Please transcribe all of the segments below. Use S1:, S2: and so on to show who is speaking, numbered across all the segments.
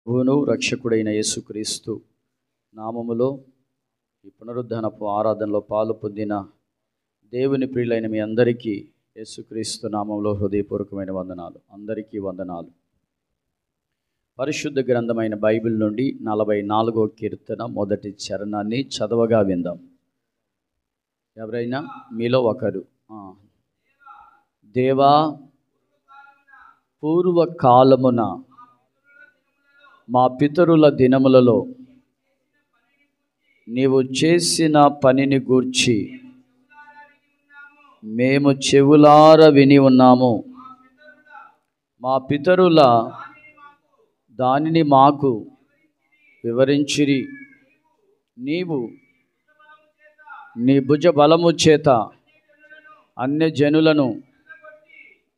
S1: ప్రభువును రక్షకుడైన యేసుక్రీస్తు నామములో ఈ పునరుద్ధానపు ఆరాధనలో పాలు పొందిన దేవుని ప్రియులైన మీ అందరికీ యేసుక్రీస్తు నామములో హృదయపూర్వకమైన వందనాలు. అందరికీ వందనాలు. పరిశుద్ధ గ్రంథమైన బైబిల్ నుండి 44వ కీర్తన మొదటి చరణాన్ని చదవగా విందాం. ఎవరైనా మీలో ఒకరు, దేవా పూర్వకాలమున మా పితరుల దినములలో నీవు చేసిన పనిని గూర్చి మేము చెవులార విని ఉన్నాము. మా పితరుల దానిని మాకు వివరించిరి. నీవు నీ భుజ బలము చేత అన్యజనులను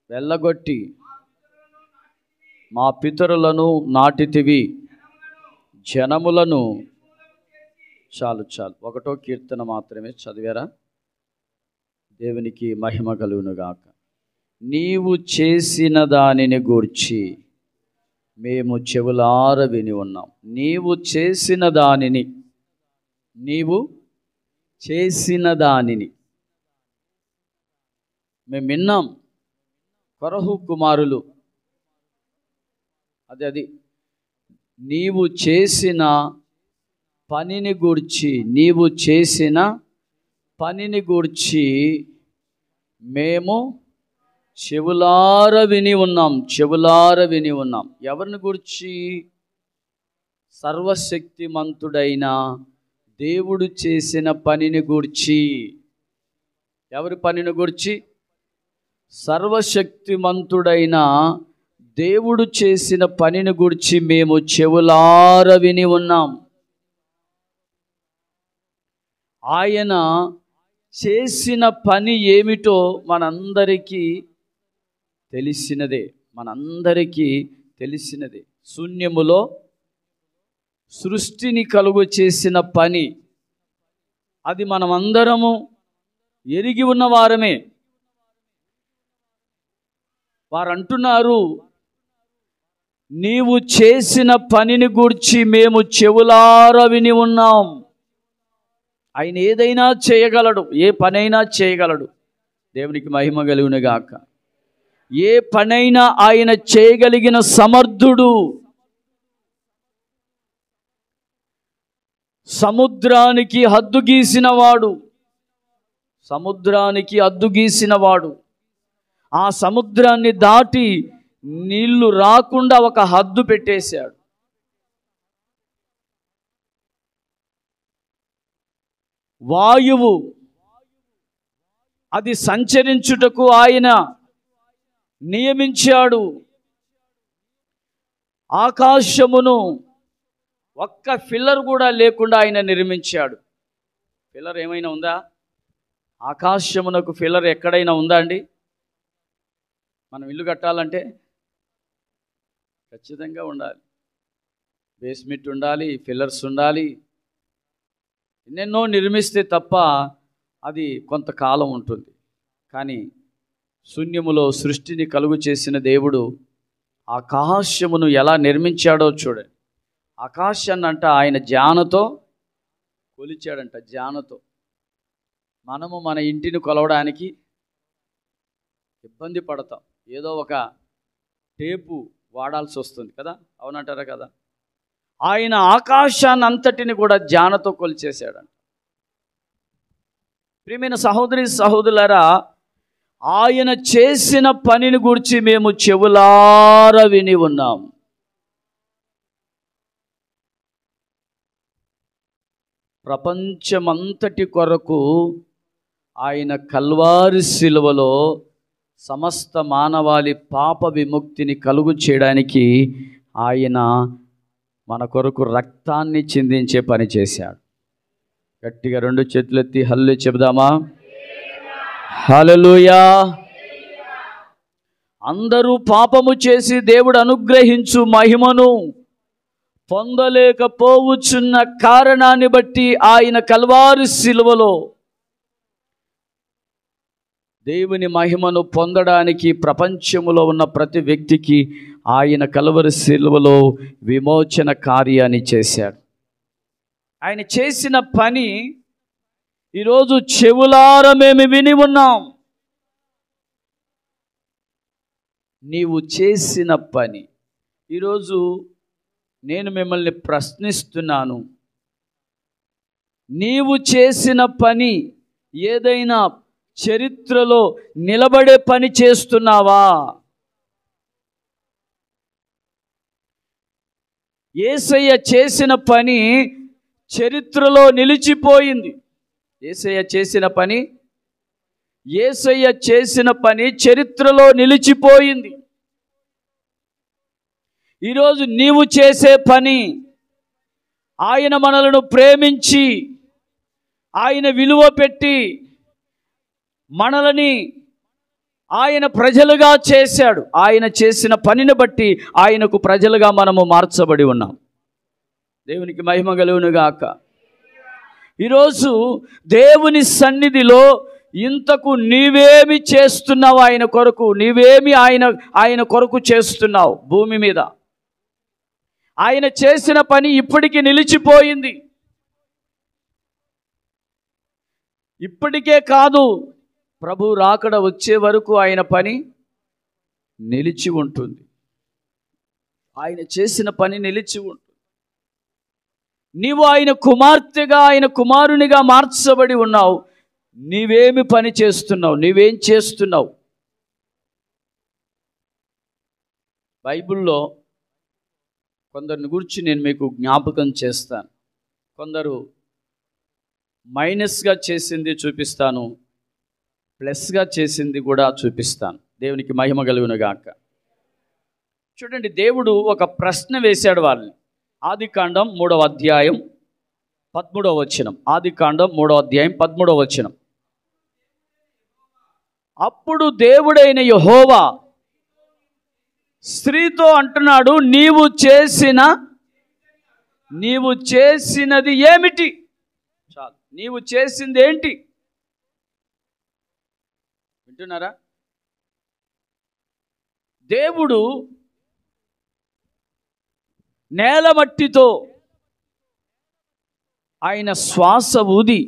S1: వెళ్ళగొట్టి మా పితరులను నాటితివి, జనములను. చాలు 1వ కీర్తన మాత్రమే చదివారా? దేవునికి మహిమ కలుగునుగాక. నీవు చేసిన దానిని గూర్చి మేము చెవులార విని ఉన్నాం. నీవు చేసిన దానిని మేము విన్నాం. కొరహు కుమారులు అది నీవు చేసిన పనిని గూర్చి మేము చెవులార విని ఉన్నాం. ఎవరిని గూర్చి? సర్వశక్తిమంతుడైన దేవుడు చేసిన పనిని గూర్చి. ఎవరి పనిని గూర్చి? సర్వశక్తిమంతుడైన దేవుడు చేసిన పనిని గూర్చి మేము చెవులార విని ఉన్నాం. ఆయన చేసిన పని ఏమిటో మనందరికీ తెలిసినదే. శూన్యములో సృష్టిని కలుగు చేసిన పని, అది మనమందరము ఎరిగి ఉన్నవారమే. వారు అంటున్నారు, నీవు చేసిన పనిని గూర్చి మేము చెవులార విని ఉన్నాం. ఆయన ఏదైనా చేయగలడు, ఏ పనైనా చేయగలడు. దేవునికి మహిమ కలుగునుగాక. ఏ పనైనా ఆయన చేయగలిగిన సమర్థుడు. సముద్రానికి హద్దు గీసినవాడు, ఆ సముద్రాన్ని దాటి నీళ్లు రాకుండా ఒక హద్దు పెట్టేశాడు. వాయువు అది సంచరించుటకు ఆయన నియమించాడు. ఆకాశమును ఒక్క ఫిల్లర్ కూడా లేకుండా ఆయన నిర్మించాడు. ఫిల్లర్ ఏమైనా ఉందా? ఆకాశమునకు ఫిల్లర్ ఎక్కడైనా ఉందా అండి? మనం ఇల్లు కట్టాలంటే ఖచ్చితంగా ఉండాలి. బేస్మెంట్ ఉండాలి, ఫిల్లర్స్ ఉండాలి, ఎన్నెన్నో నిర్మిస్తే తప్ప అది కొంతకాలం ఉంటుంది. కానీ శూన్యములో సృష్టిని కలుగు చేసిన దేవుడు ఆకాశమును ఎలా నిర్మించాడో చూడండి. ఆకాశాన్నంట ఆయన జ్ఞానతో కొలిచాడంట. జ్ఞానతో. మనము మన ఇంటిని కొలవడానికి ఇబ్బంది పడతాం. ఏదో ఒక టేపు వాడాల్సి వస్తుంది కదా, అవునంటారా కదా? ఆయన ఆకాశాన్ని అంతటిని కూడా జ్ఞానతో కొలిచేశాడంట. ప్రియమైన సహోదరి సహోదరులారా, ఆయన చేసిన పనిని గురించి మేము చెవులార విని ఉన్నాం. ప్రపంచమంతటి కొరకు ఆయన కల్వారి శిలువలో సమస్త మానవాళి పాప విముక్తిని కలుగు చేయడానికి ఆయన మన కొరకు రక్తాన్ని చిందించే పని చేశాడు. గట్టిగా 2 చేతులెత్తి హల్లెలూయా చెబుదామా? హల్లెలూయా. అందరూ పాపము చేసి దేవుడు అనుగ్రహించు మహిమను పొందలేకపోవచ్చున్న కారణాన్ని బట్టి ఆయన కల్వారి శిలువలో దేవుని మహిమను పొందడానికి ప్రపంచములో ఉన్న ప్రతి వ్యక్తికి ఆయన కలువరి శిలువలో విమోచన కార్యాన్ని చేశాడు. ఆయన చేసిన పని ఈరోజు చెవులారా మేము విని ఉన్నాం. నీవు చేసిన పని. ఈరోజు నేను మిమ్మల్ని ప్రశ్నిస్తున్నాను, నీవు చేసిన పని ఏదైనా చరిత్రలో నిలబడే పని చేస్తున్నావా? యేసయ్య చేసిన పని చరిత్రలో నిలిచిపోయింది. యేసయ్య చేసిన పని చరిత్రలో నిలిచిపోయింది. ఈరోజు నీవు చేసే పని, ఆయన మనలను ప్రేమించి ఆయన విలువ పెట్టి మనలని ఆయన ప్రజలుగా చేశాడు. ఆయన చేసిన పనిని బట్టి ఆయనకు ప్రజలుగా మనము మార్చబడి ఉన్నాం. దేవునికి మహిమ కలుగునుగాక. ఈరోజు దేవుని సన్నిధిలో ఇంతకు నీవేమి చేస్తున్నావు? ఆయన కొరకు నీవేమి ఆయన కొరకు చేస్తున్నావు? భూమి మీద ఆయన చేసిన పని ఇప్పటికీ నిలిచిపోయింది. ఇప్పటికే కాదు, ప్రభు రాకడ వచ్చే వరకు ఆయన పని నిలిచి ఉంటుంది. ఆయన చేసిన పని నిలిచి ఉంటుంది. నీవు ఆయన కుమార్తెగా, ఆయన కుమారునిగా మార్చబడి ఉన్నావు. నీవేమి పని చేస్తున్నావు? నీవేం చేస్తున్నావు? బైబిల్లో కొందరిని గురించి నేను మీకు జ్ఞాపకం చేస్తాను. కొందరు మైనస్గా చేసింది చూపిస్తాను, ప్లస్గా చేసింది కూడా చూపిస్తాను. దేవునికి మహిమ కలుగునుగాక. చూడండి, దేవుడు ఒక ప్రశ్న వేశాడు వాళ్ళని. ఆదికాండం 3వ అధ్యాయం 13వ వచనం. ఆదికాండం 3వ అధ్యాయం 13వ వచనం. అప్పుడు దేవుడైన యెహోవా స్త్రీతో అంటున్నాడు, నీవు చేసినది ఏమిటి? చాలు, నీవు చేసింది ఏంటి? వింటున్నారా? దేవుడు నేల మట్టితో ఆయన శ్వాస ఊది,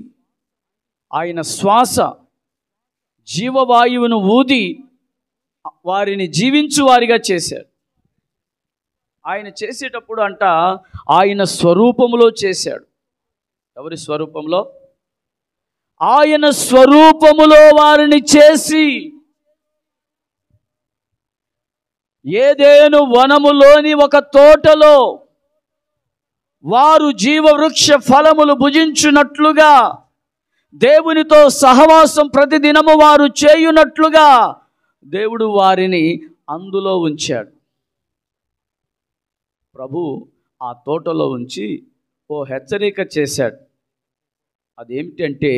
S1: ఆయన శ్వాస జీవవాయువును ఊది వారిని జీవించువారిగా చేశాడు. ఆయన చేసేటప్పుడు అంట ఆయన స్వరూపములో చేశాడు. ఎవరి స్వరూపంలో? ఆయన స్వరూపములో వారిని చేసి ఏదెను వనములోని ఒక తోటలో వారు జీవవృక్ష ఫలములు భుజించున్నట్లుగా, దేవునితో సహవాసం ప్రతిదినము వారు చేయునట్లుగా దేవుడు వారిని అందులో ఉంచాడు. ప్రభు ఆ తోటలో ఉంచి ఓ హెచ్చరిక చేశాడు. అదేమిటంటే,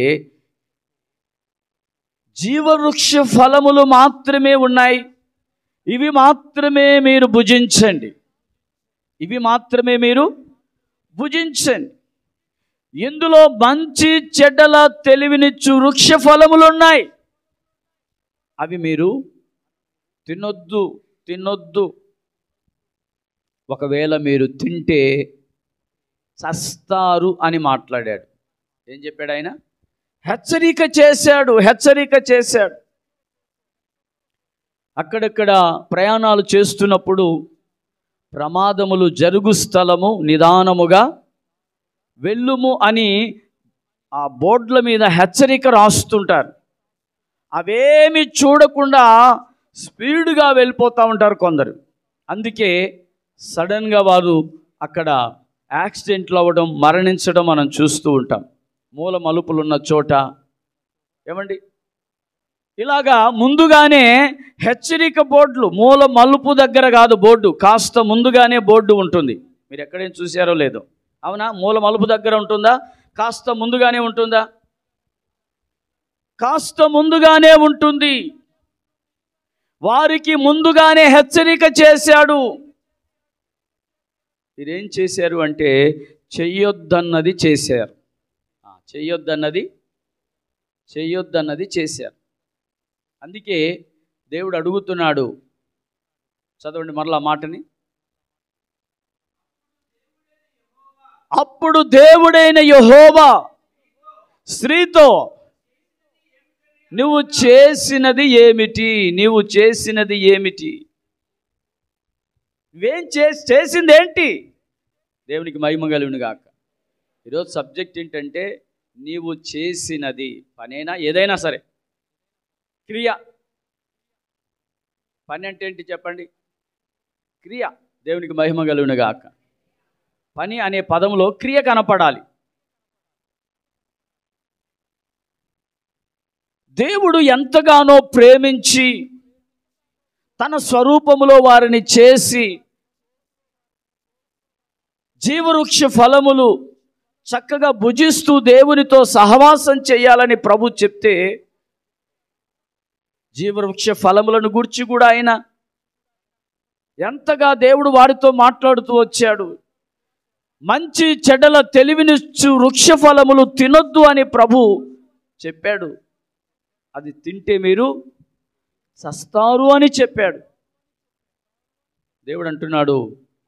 S1: జీవవృక్ష ఫలములు మాత్రమే ఉన్నాయి, ఇవి మాత్రమే మీరు భుజించండి, ఇవి మాత్రమే మీరు భుజించండి. ఇందులో మంచి చెడ్డల తెలివినిచ్చు వృక్ష ఫలములు ఉన్నాయి, అవి మీరు తినొద్దు. ఒకవేళ మీరు తింటే చస్తారు అని మాట్లాడాడు. ఏం చెప్పాడు ఆయన? హెచ్చరిక చేశాడు. అక్కడక్కడ ప్రయాణాలు చేస్తున్నప్పుడు ప్రమాదములు జరుగు స్థలము నిదానముగా వెళ్ళుము అని ఆ బోర్డుల మీద హెచ్చరిక రాస్తుంటారు. అవేమి చూడకుండా స్పీడ్గా వెళ్ళిపోతూ ఉంటారు కొందరు. అందుకే సడన్గా వారు అక్కడ యాక్సిడెంట్లు అవ్వడం, మరణించడం మనం చూస్తూ ఉంటాం. మూల మలుపులున్న చోట. ఏమండి, ఇలాగా ముందుగానే హెచ్చరిక బోర్డులు, మూల మలుపు దగ్గర కాదు బోర్డు, కాస్త ముందుగానే బోర్డు ఉంటుంది. మీరు ఎక్కడేం చూసారో లేదో, అవునా? మూల మలుపు దగ్గర ఉంటుందా? కాస్త ముందుగానే ఉంటుందా? కాస్త ముందుగానే ఉంటుంది. వారికి ముందుగానే హెచ్చరిక చేశాడు. మీరేం చేశారు అంటే చెయ్యొద్దన్నది చేశారు. చెయ్యొద్దన్నది చేశారు. అందుకే దేవుడు అడుగుతున్నాడు, చదవండి మరలా మాటని. అప్పుడు దేవుడైన యెహోవా స్త్రీతో, నువ్వు చేసినది ఏమిటి? నువ్వు చేసినది ఏమిటి? నువ్వేం చేసింది ఏంటి? దేవునికి మహిమ కలుగును గాక. ఈరోజు సబ్జెక్ట్ ఏంటంటే, నీవు చేసినది పనేనా, ఏదైనా సరే, క్రియ. పని అంటే ఏంటి చెప్పండి? క్రియ. దేవునికి మహిమ కలుగును గాక. పని అనే పదంలో క్రియ కనపడాలి. దేవుడు ఎంతగానో ప్రేమించి తన స్వరూపములో వారిని చేసి జీవవృక్ష ఫలములు చక్కగా భుజిస్తూ దేవునితో సహవాసం చేయాలని ప్రభు చెప్తే, జీవవృక్ష ఫలములను గురించి కూడా ఆయన ఎంతగా దేవుడు వారితో మాట్లాడుతూ వచ్చాడు. మంచి చెడ్డల తెలివినిచ్చు వృక్ష ఫలములు తినొద్దు అని ప్రభు చెప్పాడు. అది తింటే మీరు చస్తారు అని చెప్పాడు. దేవుడు అంటున్నాడు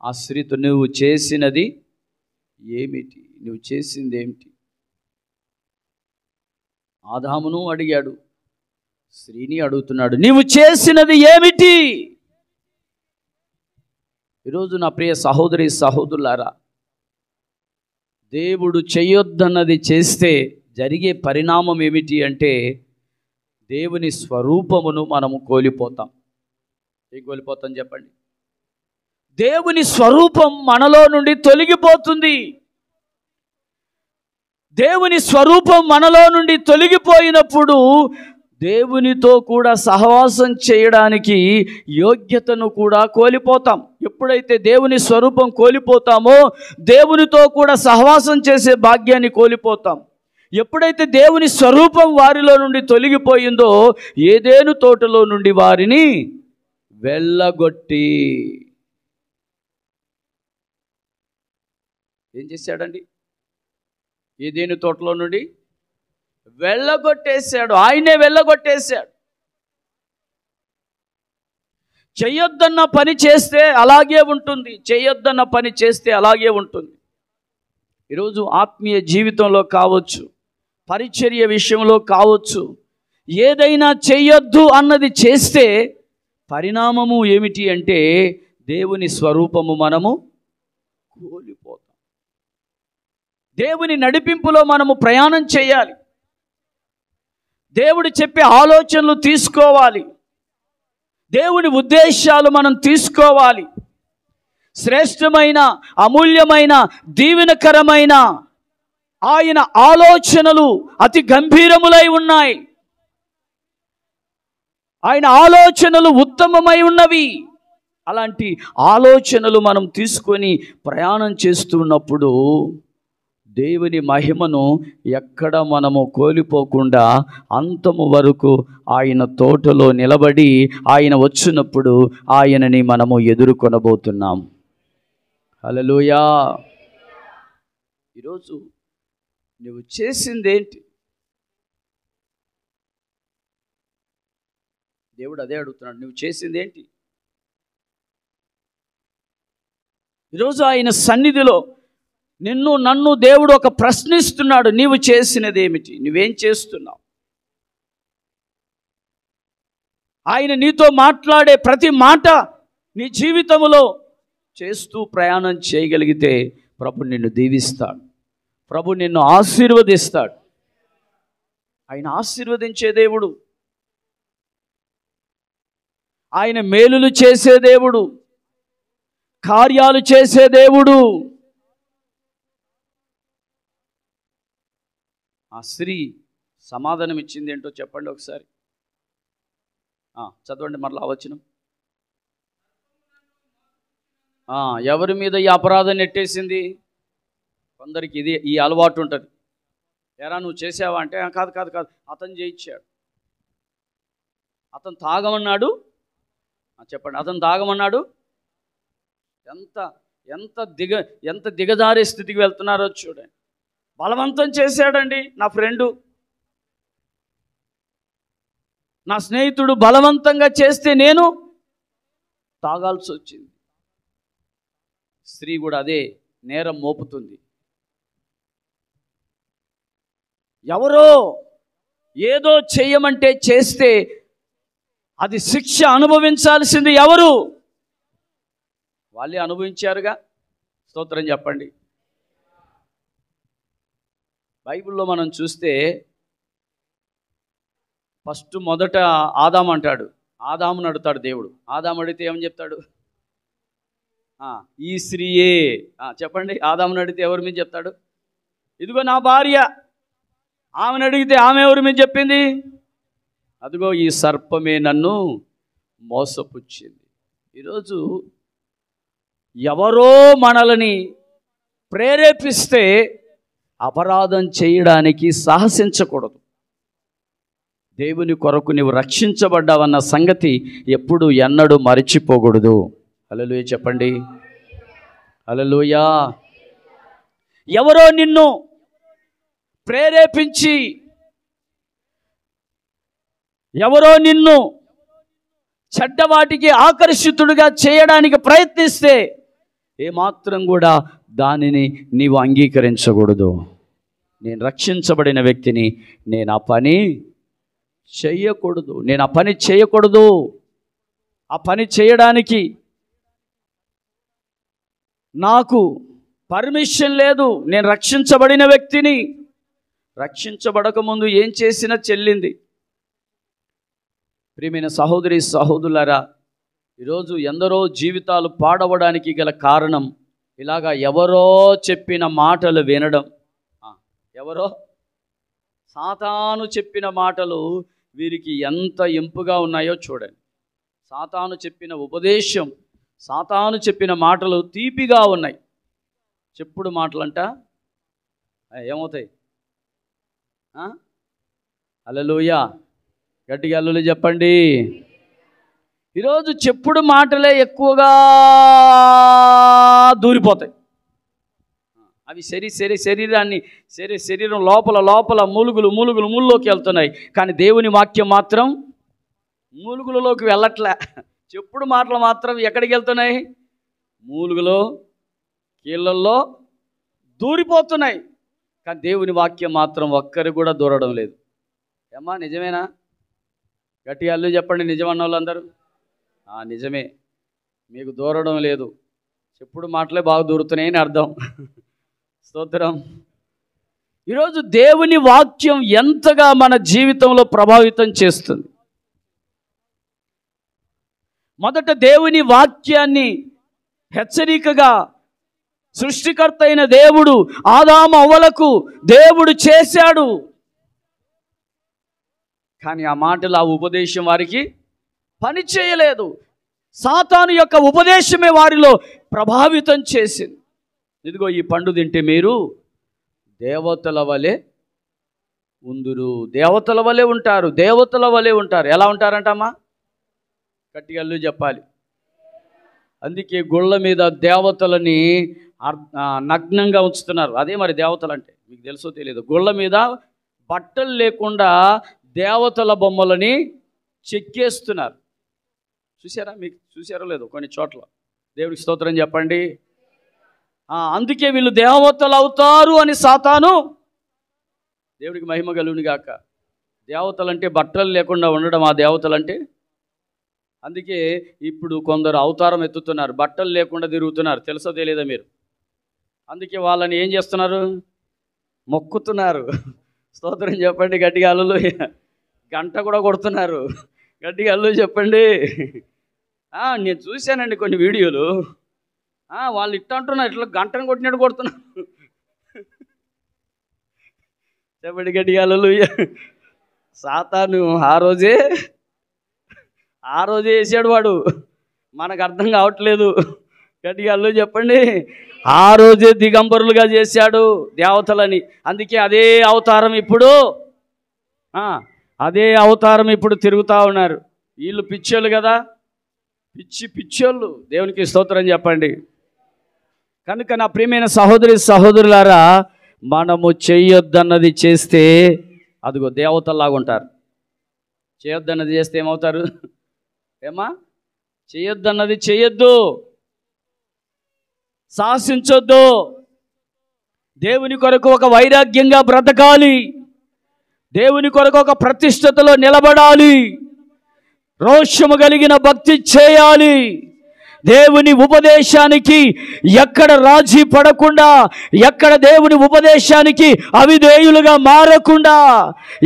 S1: ఆ స్త్రీతో, నువ్వు చేసినది ఏమిటి? నువ్వు చేసింది ఏమిటి? ఆదామును అడిగాడు, స్త్రీని అడుగుతున్నాడు, నీవు చేసినది ఏమిటి? ఈరోజు నా ప్రియ సహోదరి సహోదరులారా, దేవుడు చేయొద్దన్నది చేస్తే జరిగే పరిణామం ఏమిటి అంటే, దేవుని స్వరూపమును మనము కోల్పోతాం. ఏం కోల్పోతాం చెప్పండి? దేవుని స్వరూపం మనలో నుండి తొలగిపోతుంది. దేవుని స్వరూపం మనలో నుండి తొలగిపోయినప్పుడు దేవునితో కూడా సహవాసం చేయడానికి యోగ్యతను కూడా కోల్పోతాం. ఎప్పుడైతే దేవుని స్వరూపం కోల్పోతామో దేవునితో కూడా సహవాసం చేసే భాగ్యాన్ని కోల్పోతాం. ఎప్పుడైతే దేవుని స్వరూపం వారిలో నుండి తొలగిపోయిందో ఏదెను తోటలో నుండి వారిని వెళ్ళగొట్టి ఏం చేశాడండి? ఏదెను తోటలో నుండి వెళ్ళగొట్టేశాడు. ఆయనే వెళ్ళగొట్టేశాడు. చెయ్యొద్దన్న పని చేస్తే అలాగే ఉంటుంది, చేయొద్దన్న పని చేస్తే అలాగే ఉంటుంది. ఈరోజు ఆత్మీయ జీవితంలో కావచ్చు, పరిచర్య విషయంలో కావచ్చు, ఏదైనా చెయ్యొద్దు అన్నది చేస్తే పరిణామము ఏమిటి అంటే దేవుని స్వరూపము మనము కోల్పోతాం. దేవుని నడిపింపులో మనము ప్రయాణం చేయాలి. దేవుడు చెప్పే ఆలోచనలు తీసుకోవాలి. దేవుని ఉద్దేశాలు మనం తీసుకోవాలి. శ్రేష్టమైన, అమూల్యమైన, దీవెనకరమైన ఆయన ఆలోచనలు అతి గంభీరములై ఉన్నాయి. ఆయన ఆలోచనలు ఉత్తమమై ఉన్నవి. అలాంటి ఆలోచనలు మనం తీసుకొని ప్రయాణం చేస్తున్నప్పుడు దేవుని మహిమను ఎక్కడ మనము కోల్పోకుండా అంతము వరకు ఆయన తోటలో నిలబడి ఆయన వచ్చినప్పుడు ఆయనని మనము ఎదుర్కొనబోతున్నాం. హల్లెలూయా. ఈరోజు నువ్వు చేసిందేంటి? దేవుడు అదే అడుగుతున్నాడు, నువ్వు చేసిందేంటి? ఈరోజు ఆయన సన్నిధిలో నిన్ను నన్ను దేవుడు ఒక ప్రశ్నిస్తున్నాడు, నీవు చేసినది ఏమిటి? నువ్వేం చేస్తున్నావు? ఆయన నీతో మాట్లాడే ప్రతి మాట నీ జీవితంలో చేస్తూ ప్రయాణం చేయగలిగితే ప్రభు నిన్ను దీవిస్తాడు, ప్రభు నిన్ను ఆశీర్వదిస్తాడు. ఆయన ఆశీర్వదించే దేవుడు, ఆయన మేలులు చేసే దేవుడు, కార్యాలు చేసే దేవుడు. ఆ స్త్రీ సమాధానం ఇచ్చింది ఏంటో చెప్పండి ఒకసారి. చదవండి మరలా వచనం. ఎవరి మీద ఈ అపరాధం నెట్టేసింది? కొందరికి ఈ అలవాటు ఉంటుంది. ఎరా నువ్వు చేసావా అంటే కాదు కాదు కాదు, అతను చేయించాడు, అతను తాగమన్నాడు. చెప్పండి, అతను తాగమన్నాడు. ఎంత దిగజారే స్థితికి వెళ్తున్నారో చూడండి. బలవంతం చేశాడండి నా ఫ్రెండు, నా స్నేహితుడు బలవంతంగా చేస్తే తాగాల్సి వచ్చింది. స్త్రీ కూడా అదే నేరం మోపుతుంది. ఎవరో ఏదో చేయమంటే చేస్తే అది శిక్ష అనుభవించాల్సింది ఎవరు? వాళ్ళే అనుభవించారుగా. స్తోత్రం చెప్పండి. బైబిల్లో మనం చూస్తే మొదట ఆదాము అంటాడు. ఆదామును అడుగుతాడు దేవుడు. ఆదాము అడిగితే ఏమని చెప్తాడు? ఈ స్త్రీయే. చెప్పండి, ఆదామును అడిగితే ఎవరి మీద చెప్తాడు? ఇదిగో నా భార్య. ఆమెను అడిగితే ఆమె ఎవరి మీద చెప్పింది? అదిగో ఈ సర్పమే నన్ను మోసపుచ్చింది. ఈరోజు ఎవరో మనల్ని ప్రేరేపిస్తే అపరాధం చేయడానికి సాహసించకూడదు. దేవుని కొరకు నీవు రక్షించబడ్డావన్న సంగతి ఎన్నడూ మరిచిపోకూడదు. హల్లెలూయా చెప్పండి. హల్లెలూయా. ఎవరో నిన్ను ప్రేరేపించి, ఎవరో నిన్ను చెడ్డవాటికి ఆకర్షితుడిగా చేయడానికి ప్రయత్నిస్తే ఏమాత్రం కూడా దానిని నీవు అంగీకరించకూడదు. నేను రక్షించబడిన వ్యక్తిని, నేను ఆ పని చేయకూడదు. ఆ పని చేయడానికి నాకు పర్మిషన్ లేదు. నేను రక్షించబడిన వ్యక్తిని. రక్షించబడకముందు ఏం చేసినా చెల్లింది. ప్రియమైన సహోదరి సహోదరులారా, ఈరోజు ఎందరో జీవితాలు పాడవడానికి గల కారణం ఇలాగా ఎవరో చెప్పిన మాటలు వినడం. ఎవరో సాతాను చెప్పిన మాటలు వీరికి ఎంత ఇంపుగా ఉన్నాయో చూడండి. సాతాను చెప్పిన ఉపదేశం, సాతాను చెప్పిన మాటలు తీపిగా ఉన్నాయి. చెప్పుడు మాటలంట ఏమవుతాయి? హల్లెలూయా. గట్టిగా హల్లెలూయా చెప్పండి. ఈరోజు చెప్పుడు మాటలే ఎక్కువగా దూరిపోతాయి. అవి శరీరం లోపల మూలుగులోకి వెళ్తున్నాయి. కానీ దేవుని వాక్యం మాత్రం మూలుగులలోకి వెళ్ళట్లే. చెప్పుడు మాటలు మాత్రం ఎక్కడికి వెళ్తున్నాయి? మూలుగులో, కీళ్ళల్లో దూరిపోతున్నాయి. కానీ దేవుని వాక్యం మాత్రం ఒక్కరు కూడా దూరడం లేదు. ఏమ్మా నిజమేనా? గట్టిగా హల్లెలూయా చెప్పండి. నిజమన్న వాళ్ళందరూ నిజమే. మీకు దూరడం లేదు. చెప్పుడు మాటలే బాగా దూరుతున్నాయని అర్థం. స్తోత్రం. ఈరోజు దేవుని వాక్యం ఎంతగా మన జీవితంలో ప్రభావితం చేస్తుంది. మొదట దేవుని వాక్యాన్ని హెచ్చరికగా సృష్టికర్త అయిన దేవుడు ఆదాము అవ్వలకు దేవుడు చేశాడు. కానీ ఆ మాటలు, ఆ ఉపదేశం వారికి పని చేయలేదు. సాతాను యొక్క ఉపదేశమే వారిలో ప్రభావితం చేసింది. ఇదిగో ఈ పండు తింటే మీరు దేవతల వలె ఉందురు, దేవతల వలె ఉంటారు. ఎలా ఉంటారంటమ్మా? గట్టిగా హల్లెలూయా చెప్పాలి. అందుకే గుళ్ళ మీద దేవతలని నగ్నంగా ఉంచుతున్నారు. అదే మరి దేవతలు అంటే మీకు తెలుసో తెలియదు. గుళ్ళ మీద బట్టలు లేకుండా దేవతల బొమ్మలని చెక్కేస్తున్నారు. చూసారా? మీకు చూసారో లేదో కొన్ని చోట్ల. దేవుడికి స్తోత్రం చెప్పండి. అందుకే వీళ్ళు దేవతలు అవుతారు అని సాతాను. దేవుడికి మహిమ కలుగును గాక. దేవతలంటే బట్టలు లేకుండా ఉండడం ఆ దేవతలంటే. అందుకే ఇప్పుడు కొందరు అవతారం ఎత్తుతున్నారు, బట్టలు లేకుండా తిరుగుతున్నారు. తెలుసో తెలియదా మీరు? అందుకే వాళ్ళని ఏం చేస్తున్నారు? మొక్కుతున్నారు. స్తోత్రం చెప్పండి గట్టిగా హల్లెలూయా. గంట కూడా కొడుతున్నారు. గట్టిగా హల్లెలూయా చెప్పండి. నేను చూశానండి కొన్ని వీడియోలు. వాళ్ళు ఇట్లా అంటున్నారు, ఇట్లా గంటను కొట్టినట్టు కొడుతున్నారు. చెప్పండి గట్టిగా హల్లెలూయా. సాతాను ఆ రోజే వేసాడు వాడు. మనకు అర్థం కావట్లేదు. గట్టిగా హల్లెలూయా చెప్పండి. ఆ రోజే దిగంబరులుగా చేశాడు దేవతలని. అందుకే అదే అవతారం ఇప్పుడు తిరుగుతూ ఉన్నారు. వీళ్ళు పిచ్చోళ్ళు కదా, పిచ్చోళ్ళు. దేవునికి స్తోత్రం చెప్పండి. కనుక నా ప్రియమైన సహోదరులారా, మనము చేయొద్దన్నది చేస్తే అదిగో దేవతల్లాగా ఉంటారు. చేయొద్దన్నది చేస్తే ఏమవుతారు? చేయొద్దన్నది చేయొద్దు, శాసించొద్దు. దేవుని కొరకు ఒక వైరాగ్యంగా బ్రతకాలి, దేవుని కొరకు ఒక ప్రతిష్టతలో నిలబడాలి, రోషము కలిగిన భక్తి చేయాలి. దేవుని ఉపదేశానికి ఎక్కడ రాజీ పడకుండా, ఎక్కడ దేవుని ఉపదేశానికి అవిధేయులుగా మారకుండా,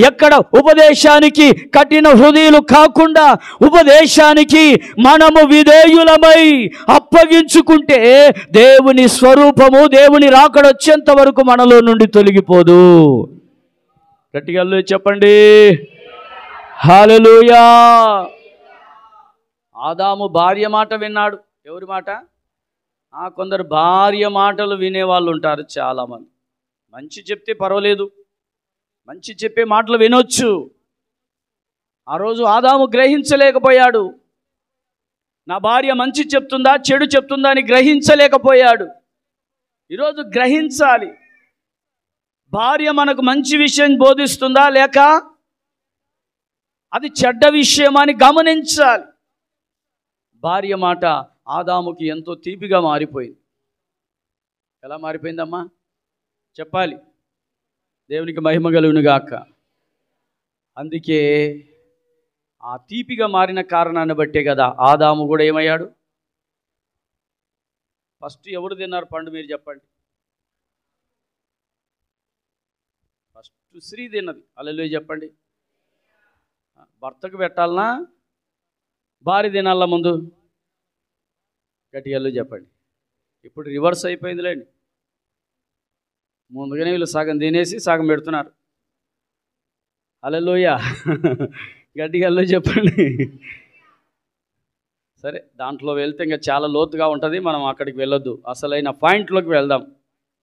S1: ఎక్కడ ఉపదేశానికి కఠిన హృదయులు కాకుండా, ఉపదేశానికి మనము విధేయులమై అప్పగించుకుంటే దేవుని స్వరూపము, దేవుని రాకడొచ్చేంత వరకు మనలో నుండి తొలగిపోదు. గట్టిగా చెప్పండి హల్లెలూయా. ఆదాము భార్య మాట విన్నాడు. ఎవరి మాట? కొందరు భార్య మాటలు వినేవాళ్ళు ఉంటారు చాలామంది. మంచి చెప్తే పర్వాలేదు, మంచి చెప్పే మాటలు వినొచ్చు. ఆ రోజు ఆదాము గ్రహించలేకపోయాడు. నా భార్య మంచి చెప్తుందా చెడు చెప్తుందా అని గ్రహించలేకపోయాడు. ఈరోజు గ్రహించాలి. భార్య మనకు మంచి విషయం బోధిస్తుందా లేక అది చెడ్డ విషయం అని గమనించాలి. భార్య మాట ఆదాముకి ఎంతో తీపిగా మారిపోయింది. ఎలా మారిపోయిందమ్మా చెప్పాలి. దేవునికి మహిమ కలుగును గాక. అందుకే ఆ తీపిగా మారిన కారణాన్ని బట్టే కదా ఆదాము కూడా ఏమయ్యాడు. ఫస్ట్ ఎవరు తిన్నారు పండు మీరు చెప్పండి. ఫస్ట్ స్త్రీ తిన్నది. హల్లెలూయా చెప్పండి. భర్తకు పెట్టాలనా భార్య తినాలా ముందు? గట్టిగా చెప్పండి. ఇప్పుడు రివర్స్ అయిపోయిందిలేండి. ముందుగానే వీళ్ళు సగం తినేసి సగం పెడుతున్నారు. హల్లెలూయా గట్టిగా చెప్పండి. సరే, దాంట్లో వెళ్తే ఇంకా చాలా లోతుగా ఉంటుంది, మనం అక్కడికి వెళ్ళొద్దు. అసలైన పాయింట్లోకి వెళ్దాం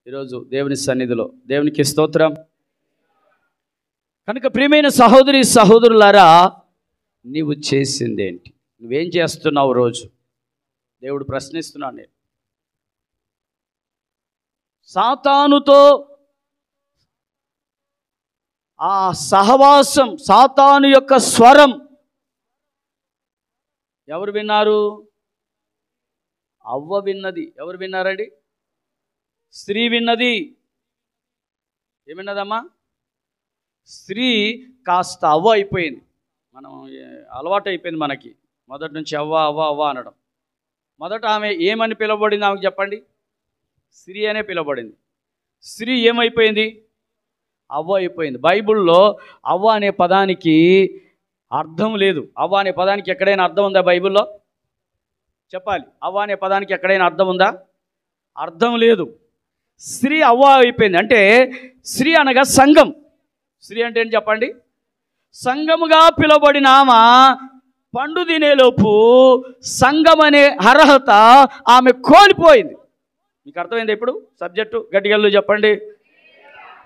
S1: ఈరోజు దేవుని సన్నిధిలో. దేవునికి స్తోత్రం. కనుక ప్రియమైన సహోదరి సహోదరులారా, నీవు చేసిందేంటి? నువ్వేం చేస్తున్నావు రోజు? దేవుడు ప్రశ్నిస్తున్నాడు. నేను సాతానుతో ఆ సహవాసం, సాతాను యొక్క స్వరం ఎవరు విన్నారు? అవ్వ విన్నది. ఎవరు విన్నారండి? స్త్రీ విన్నది. ఏమిన్నదమ్మా? స్త్రీ కాస్త అవ్వ అయిపోయింది. మనం అలవాటు అయిపోయింది మనకి మొదటి నుంచి అవ్వ అవ్వ అవ్వ అనడం. మొదట ఆమె ఏమని పిలువబడింది? ఆమెకు చెప్పండి. స్త్రీ అనే పిలువబడింది. స్త్రీ ఏమైపోయింది? అవ్వ అయిపోయింది. బైబిల్లో అవ్వ అనే పదానికి అర్థం లేదు. అవ్వ అనే పదానికి ఎక్కడైనా అర్థం ఉందా బైబిల్లో? చెప్పాలి. అవ్వ అనే పదానికి ఎక్కడైనా అర్థం ఉందా? అర్థం లేదు. స్త్రీ అవ్వ అయిపోయింది. అంటే స్త్రీ అనగా సంఘం. స్త్రీ అంటే ఏంటి చెప్పండి? సంఘముగా పిలువబడిన ఆమె పండు తినేలోపు సంఘం అనే అర్హత ఆమె కోల్పోయింది. మీకు అర్థమైంది ఇప్పుడు సబ్జెక్టు? గట్టిగల్లు చెప్పండి.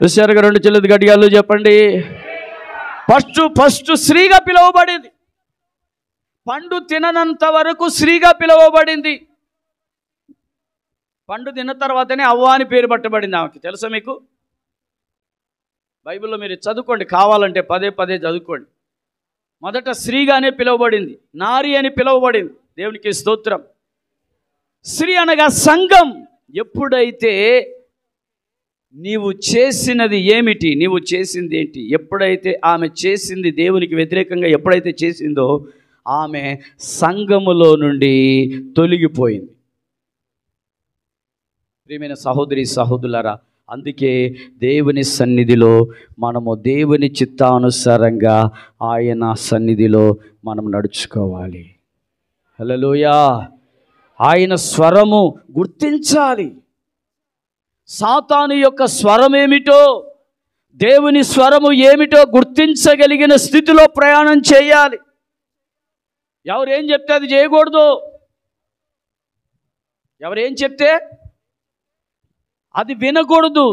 S1: హుషారుగా రెండు చెల్లెది గట్టిగల్లు చెప్పండి. ఫస్ట్ స్త్రీగా పిలువబడింది. పండు తిననంత వరకు స్త్రీగా పిలువబడింది. పండు తిన్న తర్వాతనే అవ్వ అని పేరు పట్టబడింది ఆమెకి. తెలుసా మీకు? బైబిల్లో మీరు చదువుకోండి, కావాలంటే పదే పదే చదువుకోండి. మొదట స్త్రీగానే పిలువబడింది, నారి అని పిలువబడింది. దేవునికి స్తోత్రం. స్త్రీ అనగా సంఘం. ఎప్పుడైతే నీవు చేసినది ఏమిటి, నీవు చేసింది ఏంటి, ఎప్పుడైతే ఆమె చేసింది దేవునికి వ్యతిరేకంగా ఎప్పుడైతే చేసిందో ఆమె సంఘములో నుండి తొలగిపోయింది. ప్రియమైన సహోదరి సహోదరులారా, అందుకే దేవుని సన్నిధిలో మనము దేవుని చిత్తానుసారంగా ఆయన సన్నిధిలో మనం నడుచుకోవాలి. హల్లెలూయా. ఆయన స్వరము గుర్తించాలి. సాతాను యొక్క స్వరం ఏమిటో, దేవుని స్వరము ఏమిటో గుర్తించగలిగిన స్థితిలో ప్రయాణం చేయాలి. ఎవరేం చెప్తే అది చేయకూడదు. ఎవరేం చెప్తే అది వినకూడదు.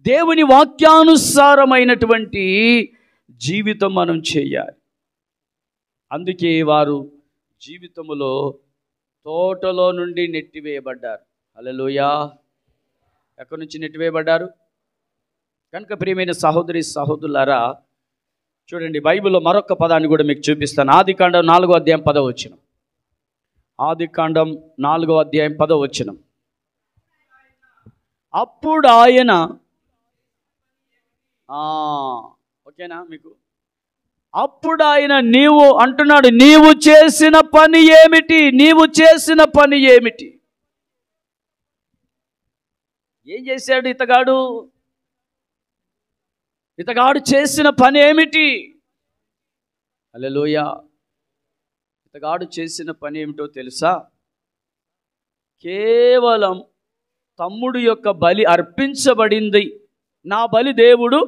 S1: దేవుని వాక్యానుసారమైనటువంటి జీవితం మనం చేయాలి. అందుకే వారు జీవితములో తోటలో నుండి నెట్టివేయబడ్డారు. హల్లెలూయా. ఎక్కడి నుంచి నెట్టివేయబడ్డారు? కనుక ప్రియమైన సహోదరి సహోదరులారా, చూడండి బైబిల్లో మరొక పదాన్ని కూడా మీకు చూపిస్తాను. ఆదికాండం 4వ అధ్యాయం 10వ వచనం. ఆదికాండం 4వ అధ్యాయం 10వ వచనం. అప్పుడు ఆయన ఓకేనా మీకు? అప్పుడు ఆయన నీవు అంటున్నాడు, నీవు చేసిన పని ఏమిటి? నీవు చేసిన పని ఏమిటి? ఏం చేశాడు ఇతగాడు? ఇతగాడు చేసిన పని ఏమిటి? హల్లెలూయా. ఇతగాడు చేసిన పని ఏమిటో తెలుసా? కేవలం తమ్ముడు యొక్క బలి అర్పించబడింది, నా బలి దేవుడు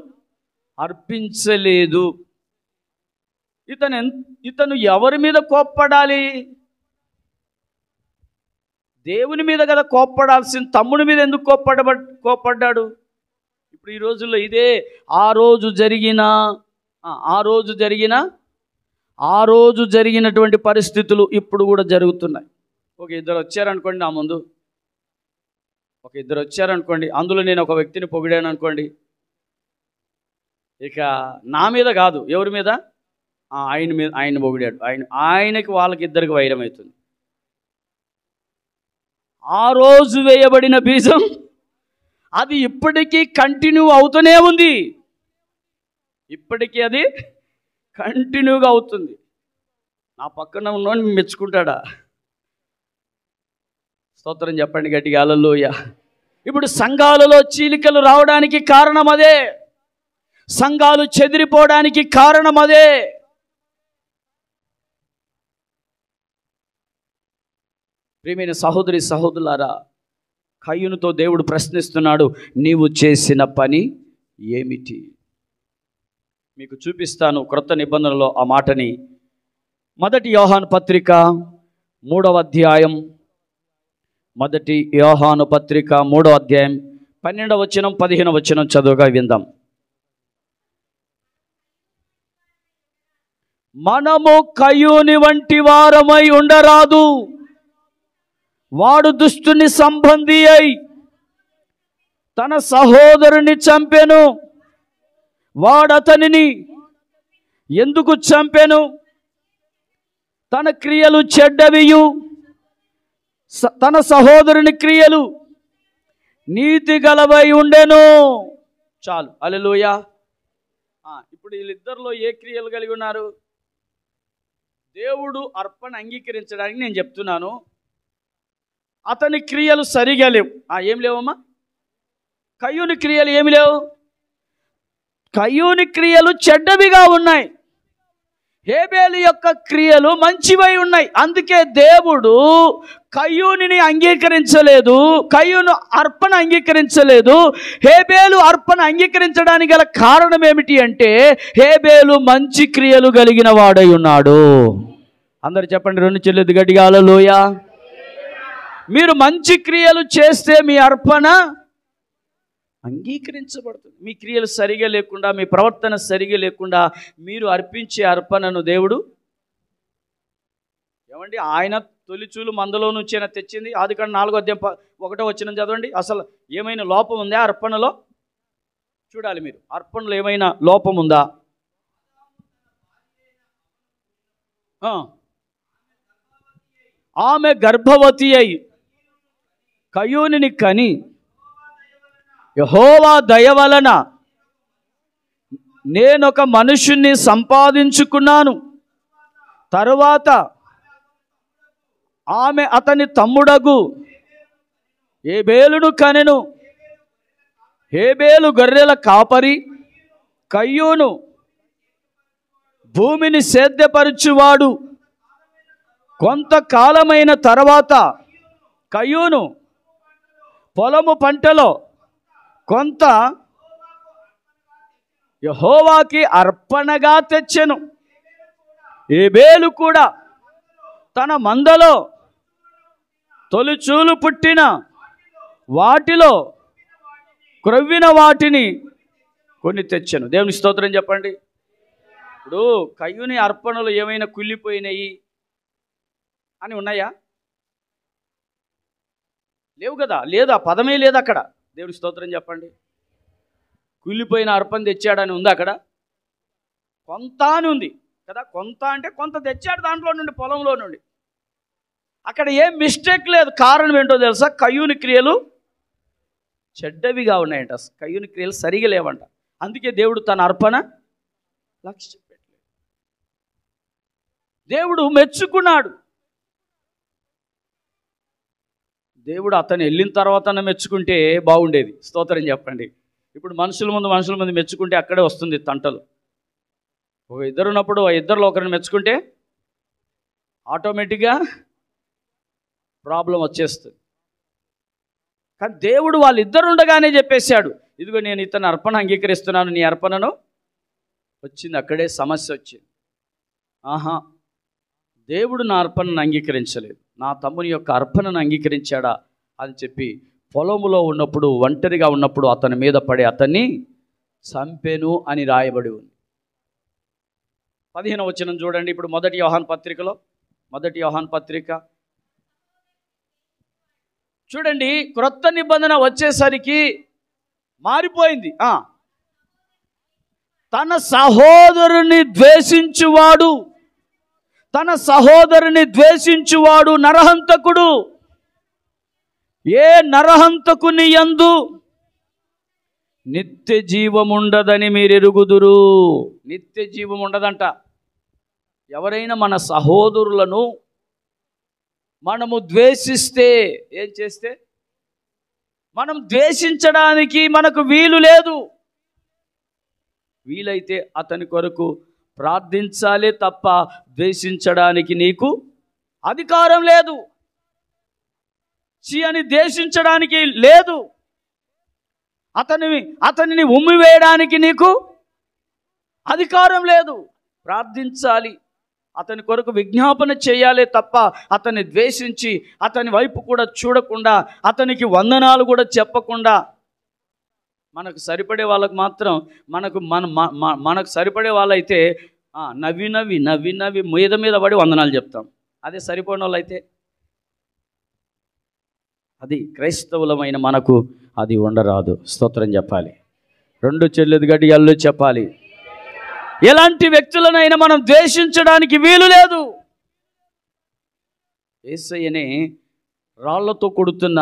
S1: అర్పించలేదు. ఇతను ఎవరి మీద కోప్పడాలి? దేవుని మీద కదా కోప్పడాల్సిన, తమ్ముడి మీద ఎందుకు కోప్పడ్డాడు? ఇప్పుడు ఈ రోజుల్లో ఇదే ఆ రోజు జరిగినటువంటి పరిస్థితులు ఇప్పుడు కూడా జరుగుతున్నాయి. ఒక ఇద్దరు వచ్చారనుకోండి నా ముందు, అందులో నేను ఒక వ్యక్తిని పొగిడాను అనుకోండి, ఇక నా మీద కాదు, ఎవరి మీద? ఆయన పొగిడాడు, ఆయనకి వాళ్ళకి ఇద్దరికి వైరం అవుతుంది. ఆ రోజు వేయబడిన బీజం అది ఇప్పటికీ కంటిన్యూ అవుతూనే ఉంది. ఇప్పటికీ అది కంటిన్యూగా అవుతుంది. నా పక్కన ఉన్నవాడిని మెచ్చుకుంటాడా? స్తోత్రం చెప్పండి గట్టిగా, హల్లెలూయా. ఇప్పుడు సంఘాలలో చీలికలు రావడానికి కారణం అదే, సంఘాలు చెదిరిపోవడానికి కారణం అదే. ప్రియమైన సహోదరి సహోదరులారా, కయ్యూనుతో దేవుడు ప్రశ్నిస్తున్నాడు, నీవు చేసిన పని ఏమిటి? మీకు చూపిస్తాను క్రొత్త నిబంధనలో ఆ మాటని. 1 యోహాను పత్రిక 3వ అధ్యాయం, 1 యోహాను పత్రిక 3వ అధ్యాయం 12వ వచనం 15వ వచనం చదువుగా విందాం. మనము కయ్యూని వంటి వారమై ఉండరాదు. వాడు దుష్టుని సంబంధి అయి తన సహోదరుని చంపెను. వాడతనిని ఎందుకు చంపెను? తన క్రియలు చెడ్డవియు, తన సహోదరుని క్రియలు నీతి గలవై ఉండెను. చాలు, హల్లెలూయా. ఇప్పుడు వీళ్ళిద్దరిలో ఏ క్రియలు కలిగి ఉన్నారు? దేవుడు అర్పణ అంగీకరించడానికి నేను చెప్తున్నాను, అతని క్రియలు సరిగా లేవు. ఏం లేవమ్మా? కయ్యూని క్రియలు ఏమి లేవు? కయ్యూని క్రియలు చెడ్డవిగా ఉన్నాయి, హేబేలు యొక్క క్రియలు మంచివై ఉన్నాయి. అందుకే దేవుడు కయ్యూనిని అంగీకరించలేదు, కయ్యూను అర్పణ అంగీకరించలేదు. హేబేలు అర్పణ అంగీకరించడానికి గల కారణం ఏమిటి అంటే, హేబేలు మంచి క్రియలు కలిగిన వాడై ఉన్నాడు. అందరు చెప్పండి, 2 చెల్లెది గట్టిగా, హల్లెలూయా. మీరు మంచి క్రియలు చేస్తే మీ అర్పణ అంగీకరించబడుతుంది. మీ క్రియలు సరిగా లేకుండా, మీ ప్రవర్తన సరిగా లేకుండా మీరు అర్పించే అర్పణను దేవుడు ఏమండి? ఆయన తొలిచూలు మందలో నుంచి ఆయన తెచ్చింది. ఆదికాండం 4వ అధ్యాయం 1వ వచనం చదవండి. అసలు ఏమైనా లోపం ఉందా అర్పణలో? చూడాలి మీరు, అర్పణలో ఏమైనా లోపం ఉందా? ఆమె గర్భవతి అయి కయ్యూనిని కని యెహోవా దయ వలన నేనొక మనుషుణ్ణి సంపాదించుకున్నాను. తరువాత ఆమె అతని తమ్ముడగు హేబేలును కనెను. హేబేలు గొర్రెల కాపరి, కయ్యూను భూమిని సేద్యపరచువాడు. కొంతకాలమైన తర్వాత కయ్యూను పొలము పంటలో కొంత యెహోవాకి అర్పణగా తెచ్చెను. హేబేలు కూడా తన మందలో తొలిచూలు పుట్టిన వాటిలో క్రొవ్విన వాటిని కొన్ని తెచ్చెను. దేవుని స్తోత్రం చెప్పండి. ఇప్పుడు కయ్యూని అర్పణలు ఏమైనా కుళ్ళిపోయినాయి అని ఉన్నాయా? లేవు కదా, లేదు, ఆ పదమే లేదు అక్కడ. దేవుని స్తోత్రం చెప్పండి. కుళ్ళిపోయిన అర్పణ తెచ్చాడని ఉంది అక్కడ? కొంత అని ఉంది కదా. కొంత అంటే కొంత తెచ్చాడు దాంట్లో నుండి, పొలంలో నుండి. అక్కడ ఏం మిస్టేక్ లేదు. కారణం ఏంటో తెలుసా? కయ్యూని క్రియలు చెడ్డవిగా ఉన్నాయంట. కయ్యూని క్రియలు సరిగా లేవంట. అందుకే దేవుడు తన అర్పణ లక్ష్య పెట్టలేదు. దేవుడు మెచ్చుకున్నాడు. దేవుడు అతను వెళ్ళిన తర్వాత మెచ్చుకుంటే బాగుండేది. స్తోత్రం చెప్పండి. ఇప్పుడు మనుషుల ముందు మెచ్చుకుంటే అక్కడే వస్తుంది తంటలు. ఒక ఇద్దరు ఉన్నప్పుడు ఆ ఇద్దరిలో ఒకరిని మెచ్చుకుంటే ఆటోమేటిక్గా ప్రాబ్లం వచ్చేస్తుంది. కానీ దేవుడు వాళ్ళిద్దరు ఉండగానే చెప్పేశాడు, ఇదిగో నేను ఇతని అర్పణ అంగీకరిస్తున్నాను, నీ అర్పణను వచ్చింది. అక్కడే సమస్య వచ్చింది. ఆహా, దేవుడు నా అర్పణను అంగీకరించలేదు, నా తమ్ముని యొక్క అర్పణను అంగీకరించాడా అని చెప్పి పొలములో ఉన్నప్పుడు, ఒంటరిగా ఉన్నప్పుడు అతని మీద పడి అతన్ని చంపెను అని రాయబడి ఉంది. 15వ వచనం చూడండి. ఇప్పుడు మొదటి యోహాను పత్రిక చూడండి. క్రొత్త నిబంధన వచ్చేసరికి మారిపోయింది. తన సహోదరుని ద్వేషించువాడు నరహంతకుడు. ఏ నరహంతకుని యందు నిత్య జీవముండదని మీరు ఎరుగుదురు. నిత్య జీవం ఉండదంట. ఎవరైనా మన సహోదరులను మనము ద్వేషిస్తే, ఏం చేస్తే, మనం ద్వేషించడానికి మనకు వీలు లేదు. వీలైతే అతని కొరకు ప్రార్థించాలే తప్ప ద్వేషించడానికి నీకు అధికారం లేదు. అని ద్వేషించడానికి లేదు. అతనిని ఉమ్మివేయడానికి నీకు అధికారం లేదు. ప్రార్థించాలి, అతని కొరకు విజ్ఞాపన చేయాలి తప్ప అతన్ని ద్వేషించి అతని వైపు కూడా చూడకుండా, అతనికి వందనాలు కూడా చెప్పకుండా, మనకు సరిపడే వాళ్ళకు మాత్రం మనకు సరిపడే వాళ్ళైతే నవ్వి మీద పడి వందనాలు చెప్తాం. అదే సరిపోయిన వాళ్ళైతే, అది క్రైస్తవులమైన మనకు అది ఉండరాదు. స్తోత్రం చెప్పాలి. 2 చెల్లెది గడియాల్లో చెప్పాలి. ఎలాంటి వ్యక్తులనైనా మనం ద్వేషించడానికి వీలు లేదు. యేసయ్యనే రాళ్లతో కొడుతున్న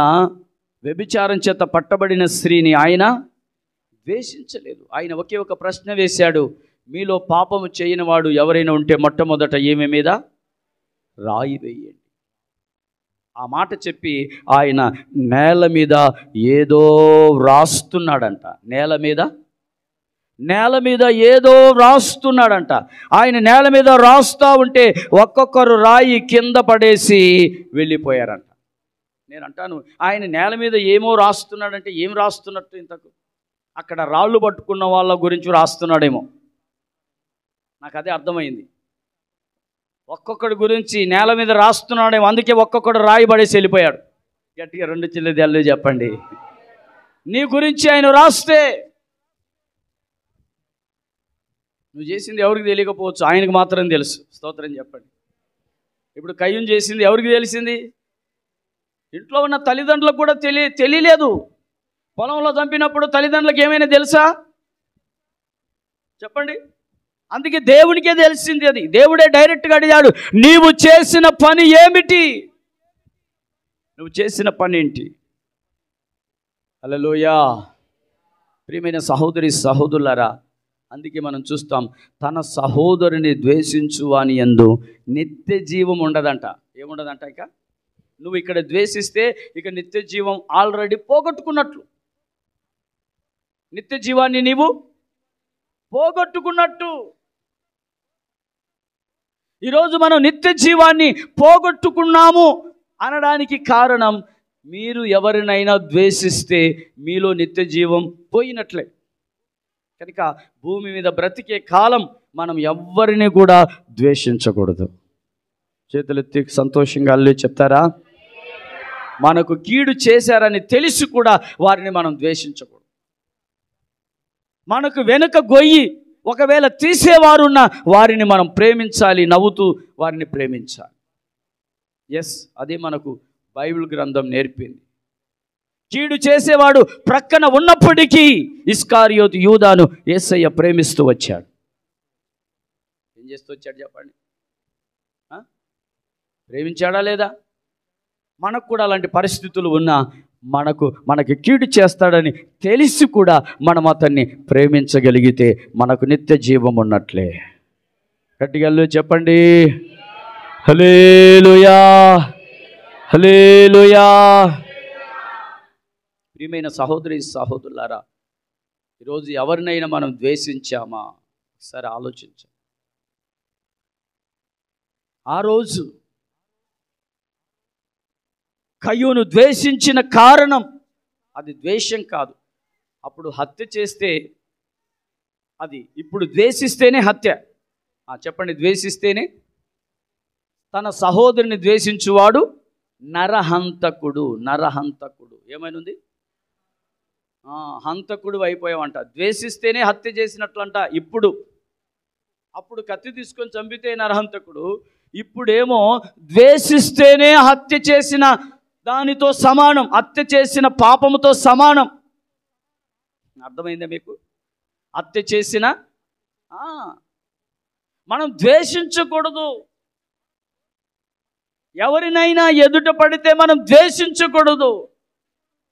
S1: వ్యభిచారం చేత పట్టబడిన స్త్రీని ఆయన ద్వేషించలేదు. ఆయన ఒకే ఒక ప్రశ్న వేశాడు, మీలో పాపము చేయని వాడు ఎవరైనా ఉంటే మొట్టమొదట ఈమె మీద రాయి వేయండి. ఆ మాట చెప్పి ఆయన నేల మీద ఏదో వ్రాస్తున్నాడంట. నేల మీద ఏదో వ్రాస్తున్నాడంట. ఆయన నేల మీద రాస్తూ ఉంటే ఒక్కొక్కరు రాయి కింద పడేసి వెళ్ళిపోయారంట. నేను అంటాను, ఆయన నేల మీద ఏమో రాస్తున్నాడంటే ఏం రాస్తున్నట్టు? ఇంతకు అక్కడ రాళ్ళు పట్టుకున్న వాళ్ళ గురించి రాస్తున్నాడేమో. నాకు అదే అర్థమైంది. ఒక్కొక్కడి గురించి నేల మీద రాస్తున్నాడేమో, అందుకే ఒక్కొక్కడు రాయి పడేసి వెళ్ళిపోయాడు. గట్టిగా 2 చెల్లెలు చెప్పండి. నీ గురించి ఆయన రాస్తే నువ్వు చేసింది ఎవరికి తెలియకపోవచ్చు, ఆయనకు మాత్రం తెలుసు. స్తోత్రం చెప్పండి. ఇప్పుడు కయ్యూను చేసింది ఎవరికి తెలిసింది? ఇంట్లో ఉన్న తల్లిదండ్రులకు కూడా తెలియలేదు. పొలంలో చంపినప్పుడు తల్లిదండ్రులకు ఏమైనా తెలుసా? చెప్పండి. అందుకే దేవునికే తెలిసింది. అది దేవుడే డైరెక్ట్గా అడిగాడు, నీవు చేసిన పని ఏమిటి? నువ్వు చేసిన పని ఏంటి? హల్లెలూయా. ప్రియమైన సహోదరులారా, అందుకే మనం చూస్తాం, తన సహోదరుని ద్వేషించు వాని యందు నిత్య జీవం ఉండదంట. ఏముండదంట? ఇక నువ్వు ఇక్కడ ద్వేషిస్తే ఇక నిత్య జీవం ఆల్రెడీ పోగొట్టుకున్నట్లు. నిత్య జీవాన్ని నీవు పోగొట్టుకున్నట్టు. ఈరోజు మనం నిత్య జీవాన్ని పోగొట్టుకున్నాము అనడానికి కారణం, మీరు ఎవరినైనా ద్వేషిస్తే మీలో నిత్య జీవం పోయినట్లే. కనుక భూమి మీద బ్రతికే కాలం మనం ఎవ్వరిని కూడా ద్వేషించకూడదు. చేతులెత్తి సంతోషంగా అల్లు చెప్తారా? మనకు కీడు చేశారని తెలిసి కూడా వారిని మనం ద్వేషించకూడదు. మనకు వెనుక గొయ్యి ఒకవేళ తీసేవారున్న వారిని మనం ప్రేమించాలి, నవ్వుతూ వారిని ప్రేమించాలి. ఎస్, అదే మనకు బైబిల్ గ్రంథం నేర్పింది. కీడు చేసేవాడు ప్రక్కన ఉన్నప్పటికీ ఇస్కారియోతు యూదాను యేసయ్య ప్రేమిస్తూ వచ్చాడు. ఏం చేస్తూ వచ్చాడు చెప్పండి? ప్రేమించాడా లేదా? మనకు కూడా అలాంటి పరిస్థితులు ఉన్నా మనకి కీడు చేస్తాడని తెలిసి కూడా మనం అతన్ని ప్రేమించగలిగితే మనకు నిత్య జీవం ఉన్నట్లే. గట్టిగా చెప్పండి, హల్లెలూయా, హల్లెలూయా. ప్రియమైన సహోదరి సహోదరులారా, ఈరోజు ఎవరినైనా మనం ద్వేషించామా? ఒకసారి ఆలోచించాం. ఆ రోజు కయ్యూను ద్వేషించిన కారణం అది ద్వేషం కాదు. అప్పుడు హత్య చేస్తే అది, ఇప్పుడు ద్వేషిస్తేనే హత్య. చెప్పండి, ద్వేషిస్తేనే. తన సహోదరుని ద్వేషించువాడు నరహంతకుడు. నరహంతకుడు ఏమైనా హంతకుడు అయిపోయావంట. ద్వేషిస్తేనే హత్య చేసినట్లంట. అప్పుడు కత్తి తీసుకొని చంపితే నరహంతకుడు, ఇప్పుడేమో ద్వేషిస్తేనే హత్య చేసిన దానితో సమానం, హత్య చేసిన పాపముతో సమానం. అర్థమైందా మీకు? హత్య చేసిన మనం ద్వేషించకూడదు. ఎవరినైనా ఎదుట పడితే మనం ద్వేషించకూడదు.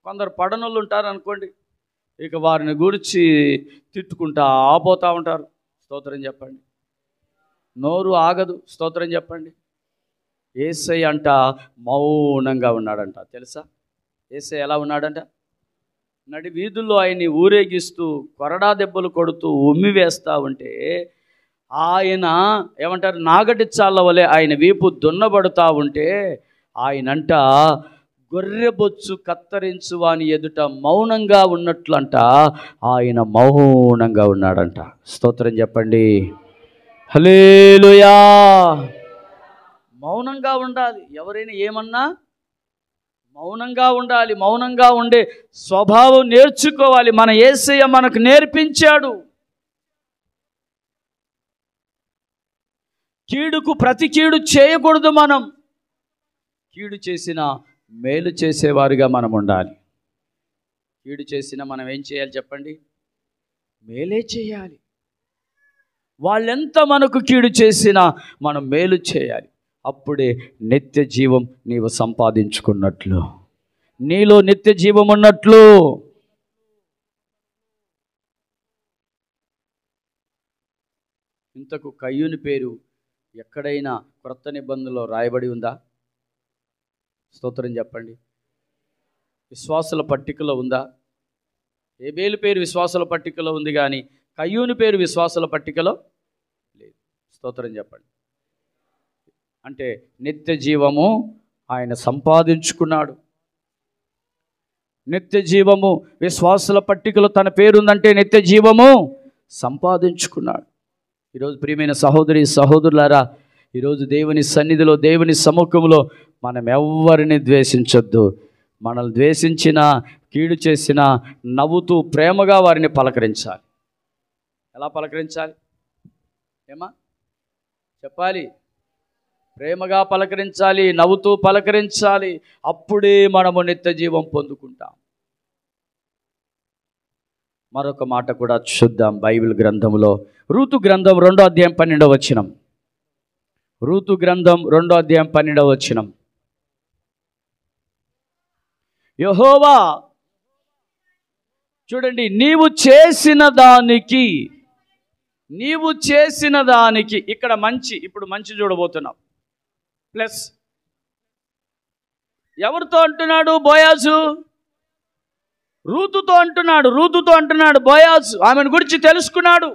S1: కొందరు పడనోళ్ళు ఉంటారు అనుకోండి, ఇక వారిని గురించి తిట్టుకుంటా పోతూ ఉంటారు. స్తోత్రం చెప్పండి. నోరు ఆగదు. స్తోత్రం చెప్పండి. యేసయ్య అంట మౌనంగా ఉన్నాడంట. తెలుసా యేసయ్య ఎలా ఉన్నాడంట? నడి వీధుల్లో ఆయన్ని ఊరేగిస్తూ కొరడా దెబ్బలు కొడుతూ ఉమ్మి వేస్తూ ఉంటే ఆయన ఏమంటారు, నాగటి చాళ్ళ వలె ఆయన వీపు దున్నబడుతూ ఉంటే ఆయనంట గొర్రెబొచ్చు కత్తరించు వాని ఎదుట మౌనంగా ఉన్నట్లంట ఆయన మౌనంగా ఉన్నాడంట. స్తోత్రం చెప్పండి, హల్లెలూయా. మౌనంగా ఉండాలి. ఎవరైనా ఏమన్నా మౌనంగా ఉండాలి. మౌనంగా ఉండే స్వభావం నేర్చుకోవాలి. మన యేసయ్య మనకు నేర్పించాడు. కీడుకు ప్రతి కీడు చేయకూడదు. మనం కీడు చేసిన మేలు చేసేవారుగా మనం ఉండాలి. కీడు చేసిన మనం ఏం చేయాలి చెప్పండి? మేలే చేయాలి. వాళ్ళెంత మనకు కీడు చేసినా మనం మేలు చేయాలి. అప్పుడే నిత్య జీవం నీవు సంపాదించుకున్నట్లు, నీలో నిత్య జీవం ఉన్నట్లు. ఇంతకు కయ్యూని పేరు ఎక్కడైనా క్రొత్త నిబంధనలో రాయబడి ఉందా? స్తోత్రం చెప్పండి. విశ్వాసుల పట్టికలో ఉందా? హేబేలు పేరు విశ్వాసుల పట్టికలో ఉంది, కానీ కయ్యూని పేరు విశ్వాసుల పట్టికలో లేదు. స్తోత్రం చెప్పండి. అంటే నిత్య జీవము ఆయన సంపాదించుకున్నాడు. నిత్య జీవము విశ్వాసుల పట్టికలో తన పేరుందంటే నిత్య జీవము సంపాదించుకున్నాడు. ఈరోజు ప్రియమైన సహోదరి సహోదరులారా, ఈరోజు దేవుని సన్నిధిలో, దేవుని సముఖంలో మనం ఎవ్వరిని ద్వేషించొద్దు. మనల్ని ద్వేషించిన, కీడు చేసిన నవ్వుతూ ప్రేమగా వారిని పలకరించాలి. ఎలా పలకరించాలి? ఏమా చెప్పాలి? ప్రేమగా పలకరించాలి, నవ్వుతూ పలకరించాలి. అప్పుడే మనము నిత్య జీవం పొందుకుంటాం. మరొక మాట కూడా చూద్దాం బైబిల్ గ్రంథంలో. రూతు గ్రంథం 2వ అధ్యాయం 12వ వచనం. రూతు గ్రంథం 2వ అధ్యాయం 12వ వచనం. యెహోవా చూడండి, నీవు చేసిన దానికి ఇక్కడ మంచి, ఇప్పుడు మంచి చూడబోతున్నాం. ప్లస్ ఎవరితో అంటున్నాడు? బోయాజు రూతుతో అంటున్నాడు. బోయాజు ఆమెను గురించి తెలుసుకున్నాడు.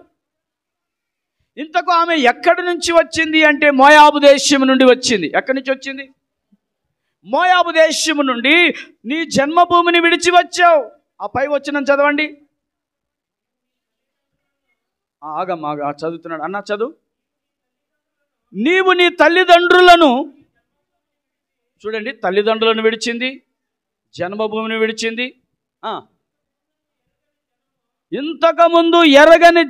S1: ఇంతకు ఆమె ఎక్కడి నుంచి వచ్చింది అంటే మోయాబు దేశం నుండి వచ్చింది. ఎక్కడి నుంచి వచ్చింది? మోయాబు దేశము నుండి నీ జన్మభూమిని విడిచి వచ్చావు. ఆ పై వచనం చదవండి. ఆగమ్మా, చదువుతున్నాడు అన్న, చదువు. నీవు నీ తల్లిదండ్రులను, చూడండి, తల్లిదండ్రులను విడిచింది, జన్మభూమిని విడిచింది. ఇంతకుముందు ఎరగని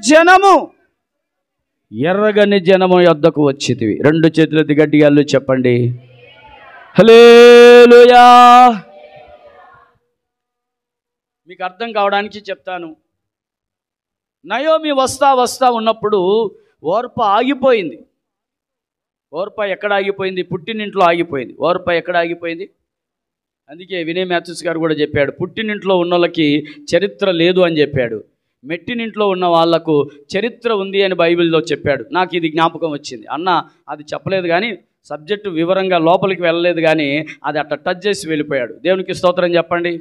S1: జనము యొద్దకు వచ్చితివి. 2 చేతులెత్తి గట్టిగా చెప్పండి, హల్లెలూయా. మీకు అర్థం కావడానికి చెప్తాను. నయోమి వస్తా ఉన్నప్పుడు ఓర్ప ఆగిపోయింది. ఓర్ప ఎక్కడ ఆగిపోయింది? పుట్టినింట్లో ఆగిపోయింది. ఓర్ప ఎక్కడ ఆగిపోయింది? అందుకే వినయ్ మ్యాథ్యూస్ గారు కూడా చెప్పాడు, పుట్టినింట్లో ఉన్న వాళ్ళకి చరిత్ర లేదు అని చెప్పాడు, మెట్టినింట్లో ఉన్న వాళ్లకు చరిత్ర ఉంది అని బైబిల్లో చెప్పాడు. నాకు ఇది జ్ఞాపకం వచ్చింది. అన్న అది చెప్పలేదు కానీ, సబ్జెక్టు వివరంగా లోపలికి వెళ్ళలేదు కానీ అది అట్లా టచ్ చేసి వెళ్ళిపోయాడు. దేవునికి స్తోత్రం చెప్పండి.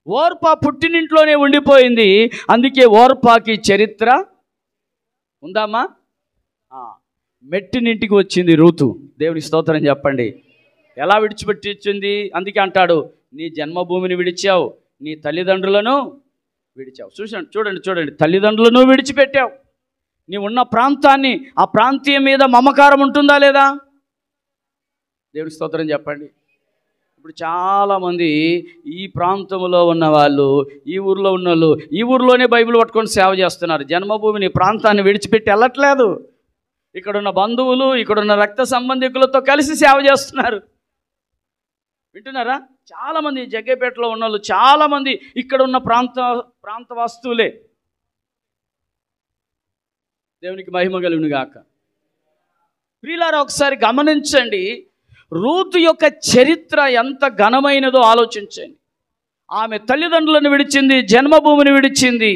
S1: ఓర్పా పుట్టినింట్లోనే ఉండిపోయింది, అందుకే ఓర్పాకి చరిత్ర ఉందామా? మెట్టినింటికి వచ్చింది రూతు. దేవునికి స్తోత్రం చెప్పండి. ఎలా విడిచిపెట్టించింది? అందుకే అంటాడు, నీ జన్మభూమిని విడిచావు, నీ తల్లిదండ్రులను విడిచావు. చూడండి, తల్లిదండ్రులను విడిచిపెట్టావు. నీ ఉన్న ప్రాంతాన్ని, ఆ ప్రాంతీయం మీద మమకారం ఉంటుందా లేదా? దేవునికి స్తోత్రం చెప్పండి. ఇప్పుడు చాలామంది ఈ ప్రాంతంలో ఉన్న వాళ్ళు, ఈ ఊర్లో ఉన్న వాళ్ళు ఈ ఊర్లోనే బైబిల్ పట్టుకొని సేవ చేస్తున్నారు. జన్మభూమిని, ప్రాంతాన్ని విడిచిపెట్టి వెళ్ళట్లేదు. ఇక్కడున్న బంధువులు, ఇక్కడున్న రక్త సంబంధికులతో కలిసి సేవ చేస్తున్నారు. వింటున్నారా? చాలామంది జగ్గేపేటలో ఉన్న వాళ్ళు చాలామంది ఇక్కడ ఉన్న ప్రాంత వస్తువులే. దేవునికి మహిమ కలుగును గాక. ప్రియులారా, ఒకసారి గమనించండి, రూతు యొక్క చరిత్ర ఎంత ఘనమైనదో ఆలోచించండి. ఆమె తల్లిదండ్రులను విడిచింది, జన్మభూమిని విడిచింది.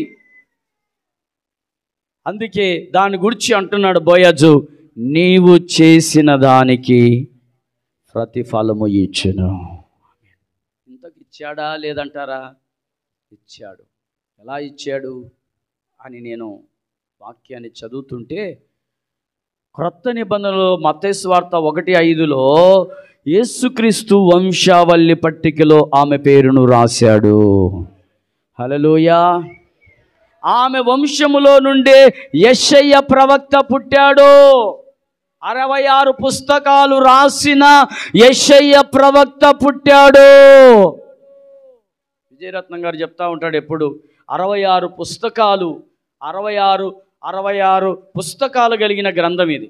S1: అందుకే దాని గురించి అంటున్నాడు బోయజు, నీవు చేసిన దానికి ప్రతిఫలము ఇచ్చును. ఇంతకు ఇచ్చాడా లేదంటారా? ఇచ్చాడు. ఎలా ఇచ్చాడు అని నేను వాక్యాన్ని చదువుతుంటే, క్రొత్త నిబంధనలో మత్తయి సువార్త 1:5లో యేసుక్రీస్తు వంశావళి పట్టికలో ఆమె పేరును రాశాడు. హల్లెలూయా. ఆమె వంశములో నుండే యెషయా ప్రవక్త పుట్టాడు. 66 పుస్తకాలు రాసిన యెషయా ప్రవక్త పుట్టాడు. విజయరత్నం గారు చెప్తా ఉంటాడు ఎప్పుడు, 66 పుస్తకాలు, 66 పుస్తకాలు కలిగిన గ్రంథం ఇది.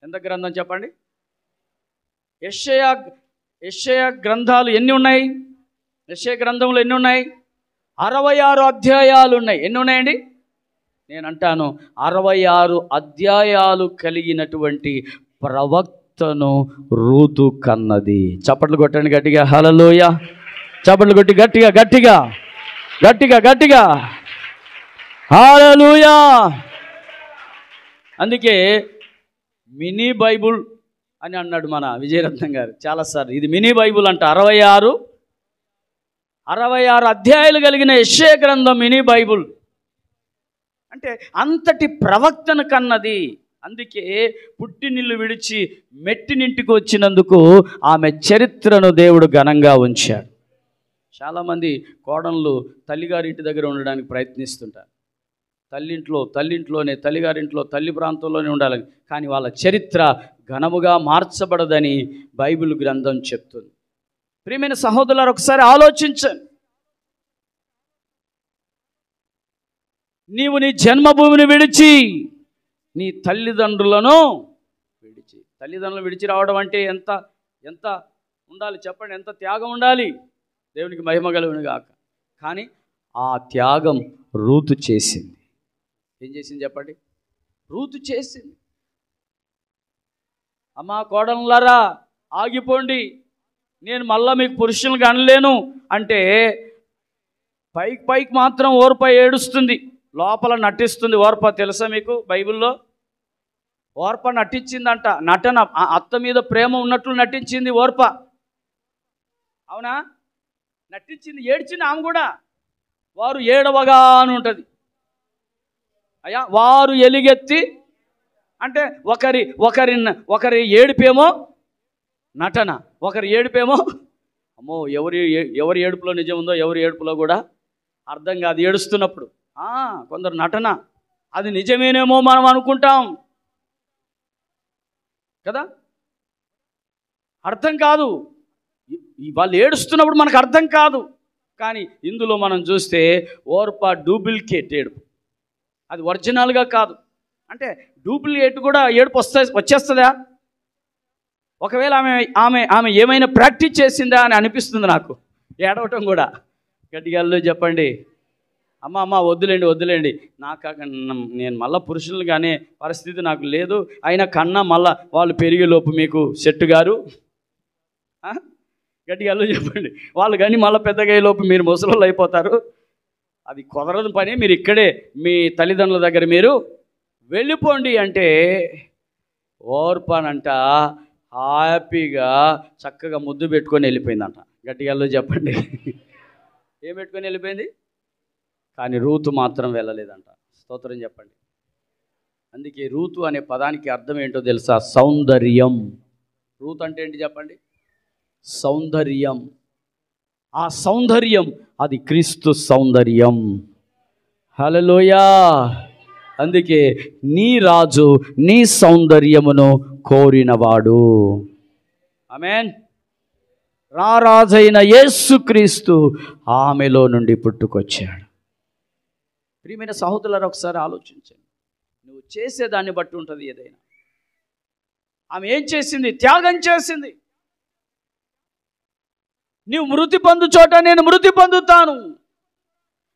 S1: ఎంత గ్రంథం చెప్పండి? యెషయా గ్రంథాలు ఎన్ని ఉన్నాయి? యెషయా గ్రంథంలో ఎన్ని ఉన్నాయి? 66 అధ్యాయాలు ఉన్నాయి. ఎన్ని ఉన్నాయండి? నేను అంటాను, 66 అధ్యాయాలు కలిగినటువంటి ప్రవక్తను రూతు కన్నది. చప్పట్లు కొట్టండి గట్టిగా, హల్లెలూయా. చప్పట్లు కొట్టి గట్టిగా గట్టిగా గట్టిగా గట్టిగా హల్లెలూయా. అందుకే మినీ బైబుల్ అని అన్నాడు మన విజయరత్నం గారు చాలాసార్లు. ఇది మినీ బైబుల్ అంట. 66 అధ్యాయాలు కలిగిన యెషయా గ్రంథం మినీ బైబుల్ అంటే అంతటి ప్రవక్తను కన్నది. అందుకే పుట్టినిల్లు విడిచి మెట్టినింటికి వచ్చినందుకు ఆమె చరిత్రను దేవుడు ఘనంగా ఉంచాడు. చాలామంది కోడళ్ళు తల్లిగారింటి దగ్గర ఉండడానికి ప్రయత్నిస్తుంటారు. తల్లింట్లోనే, తల్లిగారింట్లో, తల్లి ప్రాంతంలోనే ఉండాలని. కానీ వాళ్ళ చరిత్ర ఘనముగా మార్చబడదని బైబిల్ గ్రంథం చెప్తుంది. ప్రియమైన సహోదరులారా, ఒకసారి ఆలోచించండి. నీవు నీ జన్మభూమిని విడిచి, నీ తల్లిదండ్రులను విడిచి రావడం అంటే ఎంత ఎంత ఉండాలి చెప్పండి? ఎంత త్యాగం ఉండాలి? దేవునికి మహిమ కలుగును గాక. కానీ ఆ త్యాగం రూతు చేసింది. ఏం చేసింది చెప్పండి? రూతు చేసింది. అమ్మా కోడళ్ళారా, ఆగిపోండి, నేను మళ్ళా మీకు పురుషులను అనలేను అంటే పైకి మాత్రం ఓర్ప ఏడుస్తుంది, లోపల నటిస్తుంది. ఓర్ప తెలుసా మీకు? బైబిల్లో ఓర్ప నటించిందంట. నటన, అత్త మీద ప్రేమ ఉన్నట్లు నటించింది ఓర్ప. అవునా? నటించింది, ఏడ్చింది ఆమె కూడా. వారు ఏడవగా అని ఉంటుంది. అయ్యా, వారు ఎలుగెత్తి అంటే ఒకరి ఏడుపేమో నటన, ఒకరి ఏడుపేమో అమ్మో, ఎవరి ఏడుపులో నిజం ఉందో ఎవరి ఏడుపులో కూడా అర్థం కాదు ఏడుస్తున్నప్పుడు. కొందరు నటన, అది నిజమేనేమో మనం అనుకుంటాం కదా, అర్థం కాదు. వాళ్ళు ఏడుస్తున్నప్పుడు మనకు అర్థం కాదు. కానీ ఇందులో మనం చూస్తే ఓర్ప డూప్లికేట్ ఏడుపు, అది ఒరిజినల్గా కాదు. అంటే డూప్లికేట్ కూడా ఏడుపు వచ్చేస్తుందా? ఒకవేళ ఆమె ఏమైనా ప్రాక్టీస్ చేసిందా అని అనిపిస్తుంది నాకు. ఏడవటం కూడా గట్టిగా చెప్పండి. అమ్మ వద్దులేండి, నేను మళ్ళీ పురుషులు కానీ పరిస్థితి నాకు లేదు. అయినా కన్నా మళ్ళా వాళ్ళు పెరిగేలోపు మీకు సెట్టు గారు గట్టిగా అల్లు చెప్పండి. వాళ్ళు కానీ మళ్ళీ పెద్దగా అయ్యేలోపు మీరు ముసలోళ్ళు అయిపోతారు. అది కుదరదు పని. మీరు ఇక్కడే మీ తల్లిదండ్రుల దగ్గర మీరు వెళ్ళిపోండి అంటే ఓర్పానంట హ్యాపీగా చక్కగా ముద్దు పెట్టుకొని వెళ్ళిపోయిందంట. గట్టిగా అల్లు చెప్పండి. ఏం పెట్టుకొని వెళ్ళిపోయింది? కానీ రూతు మాత్రం వెళ్ళలేదంట. స్తోత్రం చెప్పండి. అందుకే రూతు అనే పదానికి అర్థం ఏంటో తెలుసా? సౌందర్యం. రూతు అంటే ఏంటి చెప్పండి? సౌందర్యం. ఆ సౌందర్యం అది క్రీస్తు సౌందర్యం. హల్లెలూయా. అందుకే నీ రాజు నీ సౌందర్యమును కోరినవాడు. ఆమేన్. రారాజైన యేసుక్రీస్తు ఆమెలో నుండి పుట్టుకొచ్చాడు. ప్రియమైన సహోదరులారా, ఒకసారి ఆలోచించండి. నువ్వు చేసేదాన్ని బట్టి ఉంటుంది ఏదైనా. ఆమె ఏం చేసింది? త్యాగం చేసింది. నువ్వు మృతి పొందు చోట నేను మృతి పొందుతాను.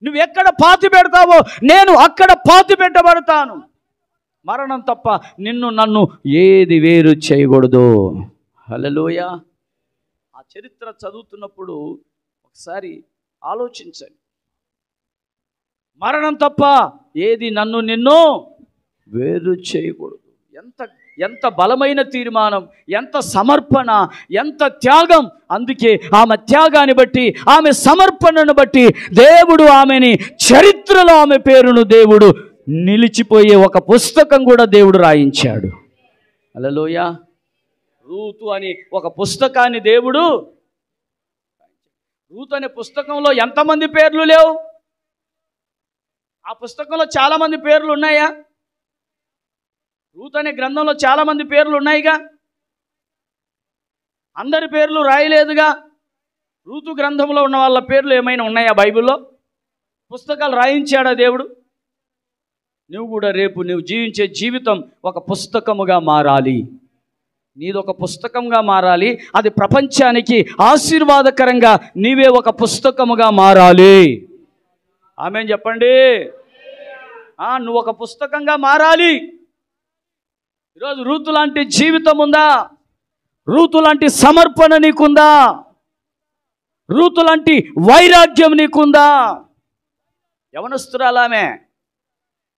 S1: నువ్వు ఎక్కడ పాతి పెడతావో నేను అక్కడ పాతి పెట్టబడతాను. మరణం తప్ప నిన్ను నన్ను ఏది వేరు చేయకూడదు. హల్లెలూయా. ఆ చరిత్ర చదువుతున్నప్పుడు ఒకసారి ఆలోచించండి. మరణం తప్ప ఏది నన్ను నిన్ను వేరు చేయకూడదు. ఎంత బలమైన తీర్మానం, ఎంత సమర్పణ, ఎంత త్యాగం. అందుకే ఆమె త్యాగాన్ని బట్టి, ఆమె సమర్పణను బట్టి దేవుడు ఆమెని చరిత్రలో ఆమె పేరును దేవుడు నిలిచిపోయే ఒక పుస్తకం కూడా దేవుడు రాయించాడు. హల్లెలూయా. రూతు అని ఒక పుస్తకాన్ని దేవుడు, రూతు అనే పుస్తకంలో ఎంతమంది పేర్లు లేవు? ఆ పుస్తకంలో చాలామంది పేర్లు ఉన్నాయా? రూతు అనే గ్రంథంలో చాలామంది పేర్లు ఉన్నాయిగా. అందరి పేర్లు రాయలేదుగా. రూతు గ్రంథంలో ఉన్న వాళ్ళ పేర్లు ఏమైనా ఉన్నాయా బైబిల్లో? పుస్తకాలు రాయించాడా దేవుడు? నువ్వు కూడా రేపు నువ్వు జీవించే జీవితం ఒక పుస్తకముగా మారాలి. నీదొక పుస్తకంగా మారాలి. అది ప్రపంచానికి ఆశీర్వాదకరంగా నీవే ఒక పుస్తకముగా మారాలి. ఆమేన్ చెప్పండి. నువ్వు ఒక పుస్తకంగా మారాలి. ఈరోజు రూతు లాంటి జీవితం ఉందా? రూతు లాంటి సమర్పణ నీకుందా? రూతు లాంటి వైరాగ్యం నీకుందా? యవనస్తురాలామే,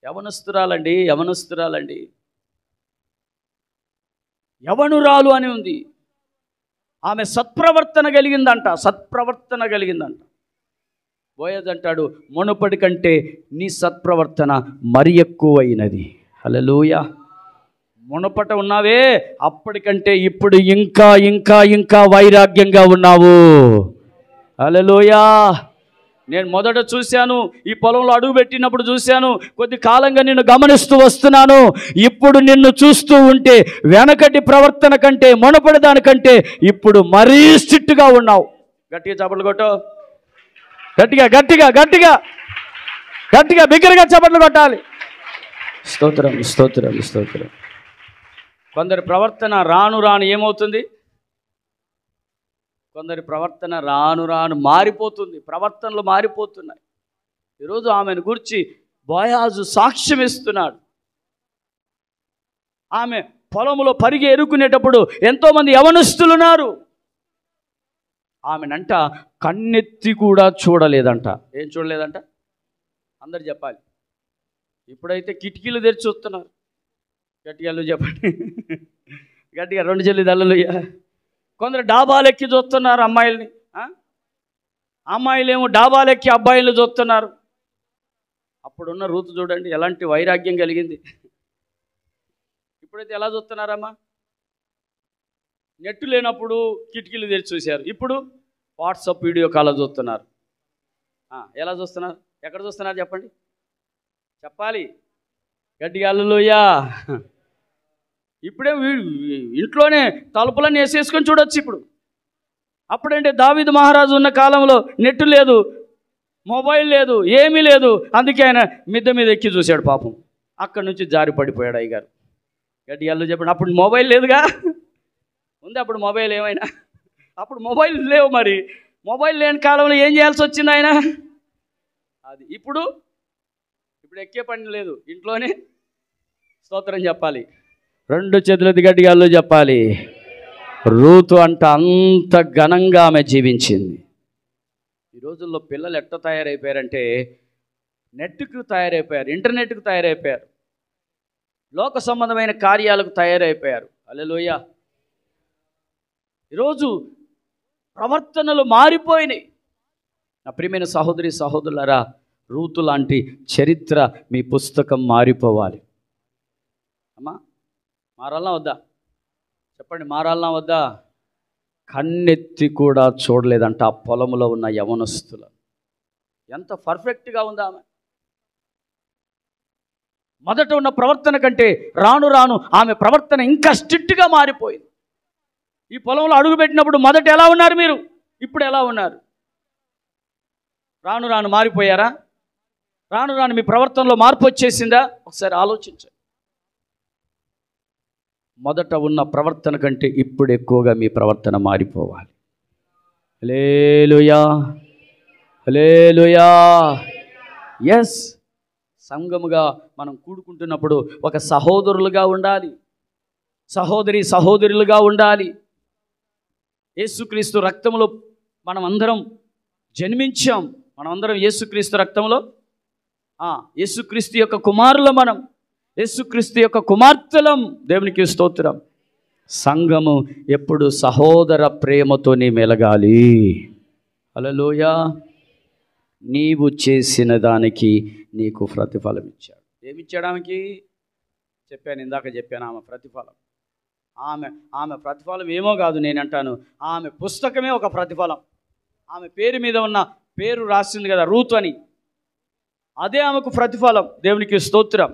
S1: యవనస్తురాలండి, యవనస్తురాలండి, యవనురాలు అని ఉంది. ఆమె సత్ప్రవర్తన కలిగిందంట, సత్ప్రవర్తన కలిగిందంట. బోయజ్ అంటాడు, మునుపటి కంటే నీ సత్ప్రవర్తన మరి ఎక్కువైనది. హల్లెలూయా. మునుపట ఉన్నావే, అప్పటికంటే ఇప్పుడు ఇంకా ఇంకా ఇంకా వైరాగ్యంగా ఉన్నావు. హల్లెలూయా. నేను మొదట చూశాను, ఈ పొలంలో అడుగు పెట్టినప్పుడు చూశాను, కొద్ది కాలంగా నిన్ను గమనిస్తూ వస్తున్నాను. ఇప్పుడు నిన్ను చూస్తూ ఉంటే వెనకటి ప్రవర్తన కంటే, మునుపటి దానికంటే ఇప్పుడు మరీ స్ట్రిక్ట్గా ఉన్నావు. గట్టిగా చప్పట్లు కొట్టు. గట్టిగా గట్టిగా గట్టిగా గట్టిగా బిగ్గరగా చప్పట్లు కొట్టాలి. స్తోత్రం స్తోత్రం స్తోత్రం. కొందరి ప్రవర్తన రాను రాను ఏమవుతుంది? కొందరి ప్రవర్తన రాను రాను మారిపోతుంది. ప్రవర్తనలు మారిపోతున్నాయి. ఈరోజు ఆమెను గురించి బోయాజు సాక్ష్యం ఇస్తున్నాడు. ఆమె పొలంలో పరిగె ఎరుకునేటప్పుడు ఎంతోమంది యవనస్తులున్నారు. ఆమెనంట కన్నెత్తి కూడా చూడలేదంట. ఏం చూడలేదంట? అందరు చెప్పాలి. ఇప్పుడైతే కిటికీలు తెరిచి చూస్తున్నారు. గట్టిగా చెప్పండి. గట్టిగా రెండు చెల్లి దళ్ళలు. కొందరు డాబాలెక్కి చూస్తున్నారు అమ్మాయిల్ని. అమ్మాయిలేమో డాబాలెక్కి అబ్బాయిలు చూస్తున్నారు. అప్పుడున్న రూతు చూడండి ఎలాంటి వైరాగ్యం కలిగింది. ఇప్పుడైతే ఎలా చూస్తున్నారమ్మా? నెట్టు లేనప్పుడు కిటికీలు తెరిచి చూశారు. ఇప్పుడు వాట్సాప్ వీడియో కాల్ చూస్తున్నారు. ఎలా చూస్తున్నారు? ఎక్కడ చూస్తున్నారు చెప్పండి, చెప్పాలి గట్టిగా. హల్లెలూయా. ఇప్పుడే ఇంట్లోనే తలుపులన్నీ వేసేసుకొని చూడొచ్చు ఇప్పుడు. అప్పుడంటే దావీదు మహారాజు ఉన్న కాలంలో నెట్టు లేదు, మొబైల్ లేదు, ఏమీ లేదు. అందుకే ఆయన మిద్దె మీద ఎక్కి చూశాడు పాపం. అక్కడి నుంచి జారి పడిపోయాడు అయ్యగారు. గట్టిగా హల్లెలూయా చెప్పండి. అప్పుడు మొబైల్ లేదుగా. ఉంది అప్పుడు మొబైల్ ఏమైనా? అప్పుడు మొబైల్ లేవు. మరి మొబైల్ లేని కాలంలో ఏం చేయాల్సి వచ్చింది ఆయన? అది ఇప్పుడు ఎక్కే పని లేదు, ఇంట్లోనే స్తోత్రం చెప్పాలి. రెండు చేతులెత్తి గట్టిగా హల్లెలూయా చెప్పాలి. రూతు అంట అంత ఘనంగా ఆమె జీవించింది. ఈ రోజుల్లో పిల్లలు ఎట్లా తయారైపోయారంటే నెట్కు తయారైపోయారు, ఇంటర్నెట్కు తయారైపోయారు, లోక సంబంధమైన కార్యాలకు తయారైపోయారు. హల్లెలూయా. ఈరోజు ప్రవర్తనలు మారిపోయినాయి. నా ప్రియమైన సహోదరి సహోదరులారా, రూతు లాంటి చరిత్ర మీ పుస్తకం మారిపోవాలి. అమ్మా మారాలనా వద్దా? చెప్పండి, మారాలనా వద్దా? కన్నెత్తి కూడా చూడలేదంట ఆ పొలంలో ఉన్న యవనస్తులు. ఎంత పర్ఫెక్ట్గా ఉందా ఆమె! మొదట ఉన్న ప్రవర్తన కంటే రాను రాను ఆమె ప్రవర్తన ఇంకా స్ట్రిక్ట్గా మారిపోయింది. ఈ పొలంలో అడుగుపెట్టినప్పుడు మొదట ఎలా ఉన్నారు మీరు, ఇప్పుడు ఎలా ఉన్నారు? రాను రాను మారిపోయారా? రాను రాను మీ ప్రవర్తనలో మార్పు వచ్చేసిందా? ఒకసారి ఆలోచించండి. మొదట ఉన్న ప్రవర్తన కంటే ఇప్పుడు ఎక్కువగా మీ ప్రవర్తన మారిపోవాలి. హల్లెలూయా, హల్లెలూయా. ఎస్, సంఘముగా మనం కూడుకుంటున్నప్పుడు ఒక సహోదరులుగా ఉండాలి, సహోదరులుగా ఉండాలి. యేసుక్రీస్తు రక్తంలో మనం అందరం జన్మించాం. మనం అందరం యేసుక్రీస్తు రక్తంలో, యేసుక్రీస్తు యొక్క కుమారులం, మనం యేసుక్రీస్తు యొక్క కుమార్తెలం. దేవునికి స్తోత్రం. సంఘము ఎప్పుడు సహోదర ప్రేమతోనే మెలగాలి. హల్లెలూయా. నీవు చేసిన దానికి నీకు ప్రతిఫలం ఇచ్చాడు. ఏమిచ్చాడు ఆమెకి? ఇందాక చెప్పాను ఆమె ప్రతిఫలం. ఆమె ప్రతిఫలం ఏమో కాదు, నేను అంటాను ఆమె పుస్తకమే ఒక ప్రతిఫలం. ఆమె పేరు మీద ఉన్న పేరు రాసింది కదా రూతు అని, అదే ఆమెకు ప్రతిఫలం. దేవునికి స్తోత్రం.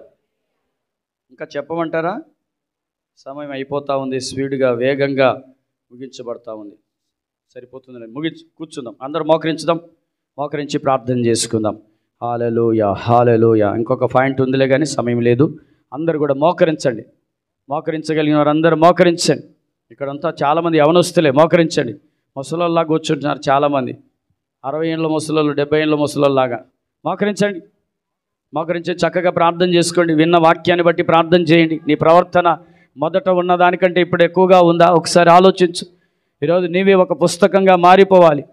S1: ఇంకా చెప్పమంటారా? సమయం అయిపోతూ ఉంది, స్పీడ్గా వేగంగా ముగించబడతా ఉంది. సరిపోతుంది, కూర్చుందాం, అందరూ మోకరించి ప్రార్థన చేసుకుందాం. హల్లెలూయా, హల్లెలూయా. ఇంకొక పాయింట్ ఉందిలే కానీ సమయం లేదు. అందరూ కూడా మోకరించగలిగిన వారు అందరూ మోకరించండి. ఇక్కడంతా చాలామంది యవనస్తులే, మోకరించండి. ముసలోళ్ళలాగా కూర్చుంటున్నారు చాలామంది, 60 ఏళ్ళ ముసలోళ్ళు, 70 ఏళ్ళ ముసలోళ్ళలాగా. మోకరించి చక్కగా ప్రార్థన చేసుకోండి. విన్న వాక్యాన్ని బట్టి ప్రార్థన చేయండి. నీ ప్రవర్తన మొదట ఉన్న దానికంటే ఇప్పుడు ఎక్కువగా ఉందా? ఒకసారి ఆలోచించు. ఈరోజు నీవే ఒక పుస్తకంగా మారిపోవాలి.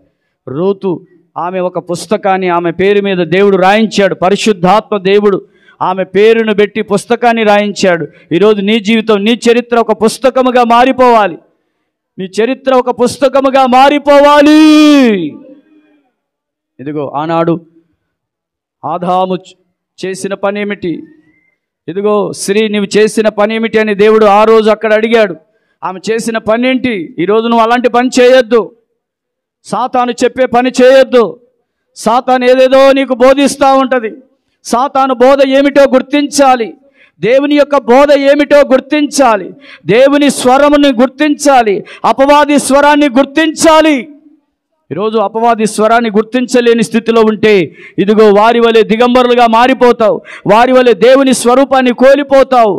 S1: రూతు ఆమె ఒక పుస్తకాన్ని ఆమె పేరు మీద దేవుడు రాయించాడు. పరిశుద్ధాత్మ దేవుడు ఆమె పేరును పెట్టి పుస్తకాన్ని రాయించాడు. ఈరోజు నీ జీవితం, నీ చరిత్ర ఒక పుస్తకముగా మారిపోవాలి. నీ చరిత్ర ఒక పుస్తకముగా మారిపోవాలి. ఇదిగో ఆనాడు ఆదాము చేసిన పని ఏమిటి? ఇదిగో స్త్రీ, నువ్వు చేసిన పని ఏమిటి అని దేవుడు ఆ రోజు అక్కడ అడిగాడు. ఆమె చేసిన పని ఏంటి? ఈరోజు నువ్వు అలాంటి పని చేయొద్దు. సాతాను చెప్పే పని చేయొద్దు. సాతాను ఏదేదో నీకు బోధిస్తూ ఉంటుంది. సాతాను బోధ ఏమిటో గుర్తించాలి. దేవుని యొక్క బోధ ఏమిటో గుర్తించాలి. దేవుని స్వరముని గుర్తించాలి. అపవాది స్వరాన్ని గుర్తించాలి. ఈరోజు అపవాది స్వరాన్ని గుర్తించలేని స్థితిలో ఉంటే ఇదిగో వారి వలె దిగంబరులుగా మారిపోతావు. వారి వలె దేవుని స్వరూపాన్ని కోల్పోతావు.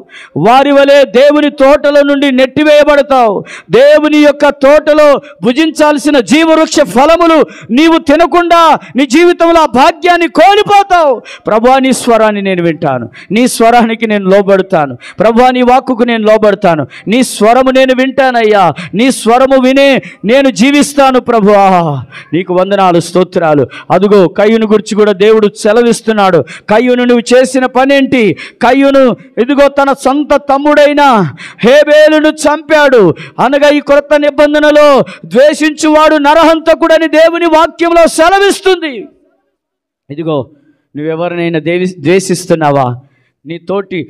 S1: వారి వలె దేవుని తోటల నుండి నెట్టివేయబడతావు. దేవుని యొక్క తోటలో భుజించాల్సిన జీవవృక్ష ఫలములు నీవు తినకుండా నీ జీవితంలో ఆ భాగ్యాన్ని కోల్పోతావు. ప్రభువా, నీ స్వరాన్ని నేను వింటాను, నీ స్వరానికి నేను లోబడతాను. ప్రభువా, నీ వాక్కుకు నేను లోబడతాను. నీ స్వరము నేను వింటానయ్యా. నీ స్వరము వినే నేను జీవిస్తాను. ప్రభువా, నీకు వందనాలు, స్తోత్రాలు. అదుగో కయ్యూను గురించి కూడా దేవుడు సెలవిస్తున్నాడు. కయ్యూను నువ్వు చేసిన పనేంటి? కయ్యూను ఇదిగో తన సొంత తమ్ముడైన హేబేలును చంపాడు. అనగా ఈ కొత్త నిబంధనలో ద్వేషించువాడు నరహంతకుడని దేవుని వాక్యంలో సెలవిస్తుంది. ఇదిగో నువ్వెవరినైనా ద్వేషిస్తున్నావా? నీ తోటి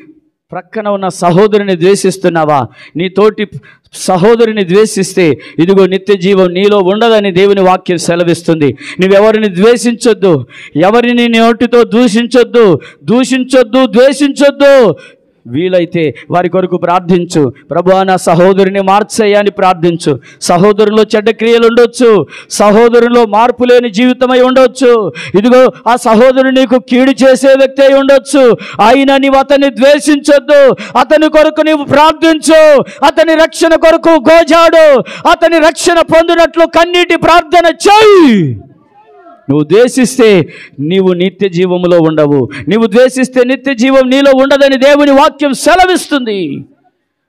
S1: ప్రక్కన ఉన్న సహోదరుని ద్వేషిస్తున్నావా? నీ తోటి సహోదరుని ద్వేషిస్తే ఇదిగో నిత్య జీవం నీలో ఉండదని దేవుని వాక్యం సెలవిస్తుంది. నువ్వెవరిని ద్వేషించొద్దు, ఎవరిని నోటితో దూషించొద్దు, ద్వేషించొద్దు. వీలైతే వారి కొరకు ప్రార్థించు. ప్రభువా, నా సహోదరుని మార్చయ్యా అని ప్రార్థించు. సహోదరులో చెడ్డ క్రియలు ఉండొచ్చు, సహోదరులో మార్పు లేని జీవితమై ఉండొచ్చు. ఇదిగో ఆ సహోదరుడు నీకు కీడు చేసే వ్యక్తి అయి ఉండొచ్చు. అయినా నీవు అతన్ని ద్వేషించొద్దు. అతని కొరకు నీవు ప్రార్థించు. అతని రక్షణ కొరకు గోజాడు. అతని రక్షణ పొందినట్లు కన్నీటి ప్రార్థన చేయి. నువ్వు ద్వేషిస్తే నీవు నిత్య జీవములో ఉండవు. నీవు ద్వేషిస్తే నిత్య జీవం నీలో ఉండదని దేవుని వాక్యం సెలవిస్తుంది.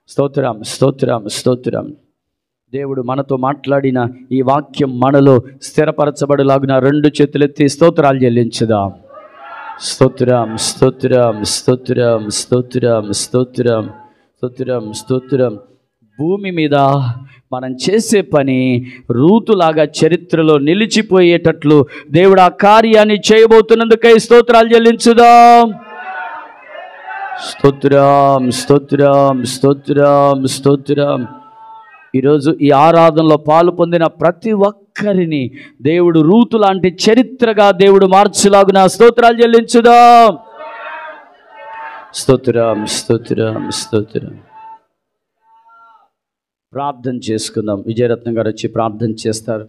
S1: స్తోత్రం, స్తోత్రం, స్తోత్రం. దేవుడు మనతో మాట్లాడిన ఈ వాక్యం మనలో స్థిరపరచబడలాగున రెండు చేతులెత్తి స్తోత్రాలు చెల్లించుదాం. స్తోత్రం స్తోత్రం స్తోత్రం స్తోత్రం స్తోత్రం స్తోత్రం స్తోత్రం. భూమి మీద మనం చేసే పని రూతులాగా చరిత్రలో నిలిచిపోయేటట్లు దేవుడు ఆ కార్యాన్ని చేయబోతున్నందుకై స్తోత్రాలు చెల్లించుదాం. స్తోత్రం స్తోత్రం స్తోత్రం స్తోత్రం. ఈరోజు ఈ ఆరాధనలో పాలు పొందిన ప్రతి ఒక్కరిని దేవుడు రూతు లాంటి చరిత్రగా దేవుడు మార్చులాగున స్తోత్రాలు చెల్లించుదాం. స్తోత్రం స్తోత్రం స్తోత్రం. ప్రార్థన చేసుకుందాం. విజయరత్నం గారు వచ్చి ప్రార్థన చేస్తారు.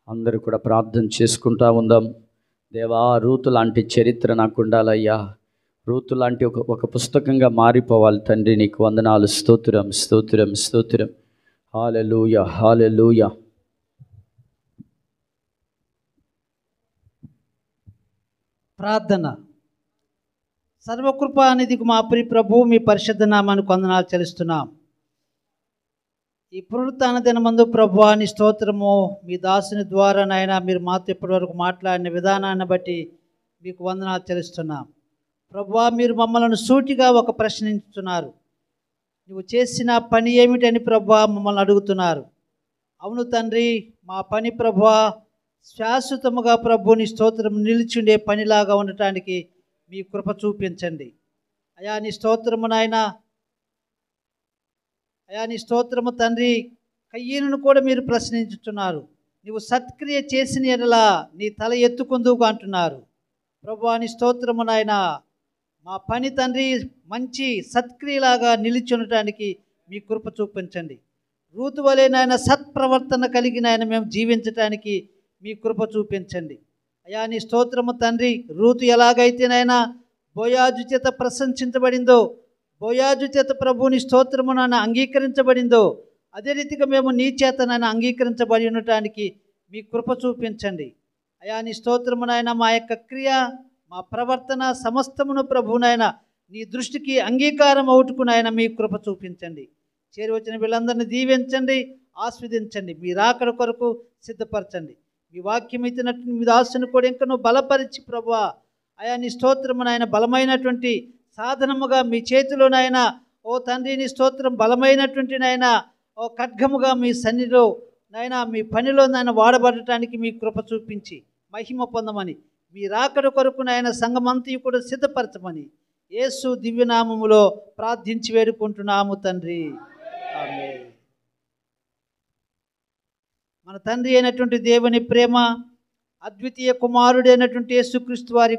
S1: అందరూ కూడా ప్రార్థన చేసుకుంటా ఉందాం. దేవా, రూతు లాంటి చరిత్ర నాకు ఉండాలయ్యా. రూతు లాంటి ఒక పుస్తకంగా మారిపోవాలి తండ్రి. నీకు వందనాలు. స్తోత్రం స్తోత్రం స్తోత్రం. హల్లెలూయా హల్లెలూయా.
S2: ప్రార్థన. సర్వకృపానిధికి మా ప్రియ ప్రభు, మీ పరిశుద్ధ నామానికి వందనాలు చెల్లిస్తున్నాం. ఈ పునరుత్థాన దినమందు ప్రభువా నీ స్తోత్రము. మీ దాసుని ద్వారా నాయన మీరు మాతో ఇప్పటివరకు మాట్లాడిన విధానాన్ని బట్టి మీకు వందనాలు చెల్లిస్తున్నాం. ప్రభువా, మీరు మమ్మల్ని సూటిగా ఒక ప్రశ్నించుతున్నారు. నువ్వు చేసిన పని ఏమిటని ప్రభువా మమ్మల్ని అడుగుతున్నారు. అవును తండ్రి, మా పని ప్రభువా శాశ్వతముగా ప్రభు నీ స్తోత్రం నిలిచిండే పనిలాగా ఉండటానికి మీ కృప చూపించండి అయా. నీ స్తోత్రము నాయన, అయా నీ స్తోత్రము తండ్రి. కయ్యను కూడా మీరు ప్రశ్నించుతున్నారు. నువ్వు సత్క్రియ చేసిన ఎడలా నీ తల ఎత్తుకుందుకు అంటున్నారు. ప్రభువా నీ స్తోత్రము నాయన, మా పని తండ్రి మంచి సత్క్రియలాగా నిలిచి ఉండటానికి మీ కృప చూపించండి. రూతు వలె నాయన సత్ప్రవర్తన కలిగిన ఆయన మేము జీవించటానికి మీ కృప చూపించండి అయా. నీ స్తోత్రము తండ్రి. రూతు ఎలాగైతేనైనా బోయాజు చేత ప్రశంసించబడిందో, బోయాజు చేత ప్రభుని స్తోత్రము నాన్న అంగీకరించబడిందో, అదే రీతిగా మేము నీ చేత నాయన అంగీకరించబడి ఉండటానికి మీ కృప చూపించండి అయా. నీ స్తోత్రము నాయన. మా యొక్క క్రియ, మా ప్రవర్తన సమస్తమును ప్రభునైన నీ దృష్టికి అంగీకారం అవుటుకునైనా మీ కృప చూపించండి. చేరి వచ్చిన వీళ్ళందరినీ దీవించండి, ఆస్వాదించండి. మీ రాకడ కొరకు సిద్ధపరచండి. మీ వాక్యం ఇచ్చినట్టు మీ దాసుని కూడా ఇంకా నువ్వు బలపరిచి ప్రభువా అయా నీ స్తోత్రమునైనా బలమైనటువంటి సాధనముగా మీ చేతిలోనైనా ఓ తండ్రి నీ స్తోత్రం బలమైనటువంటి నాయన ఓ ఖడ్గముగా మీ సన్నిధిలో నాయన మీ పనిలో నాయన వాడబడటానికి మీ కృప చూపించి మహిమ పొందమని, మీ రాకడ కొరకు నాయన సంఘమంతయు కూడా సిద్ధపరచమని యేసు దివ్యనామములో ప్రార్థించి వేడుకుంటున్నాము తండ్రి. ఆమేన్. మన తండ్రి అయినటువంటి దేవుని ప్రేమ, అద్వితీయ కుమారుడైనటువంటి యేసుక్రీస్తు వారి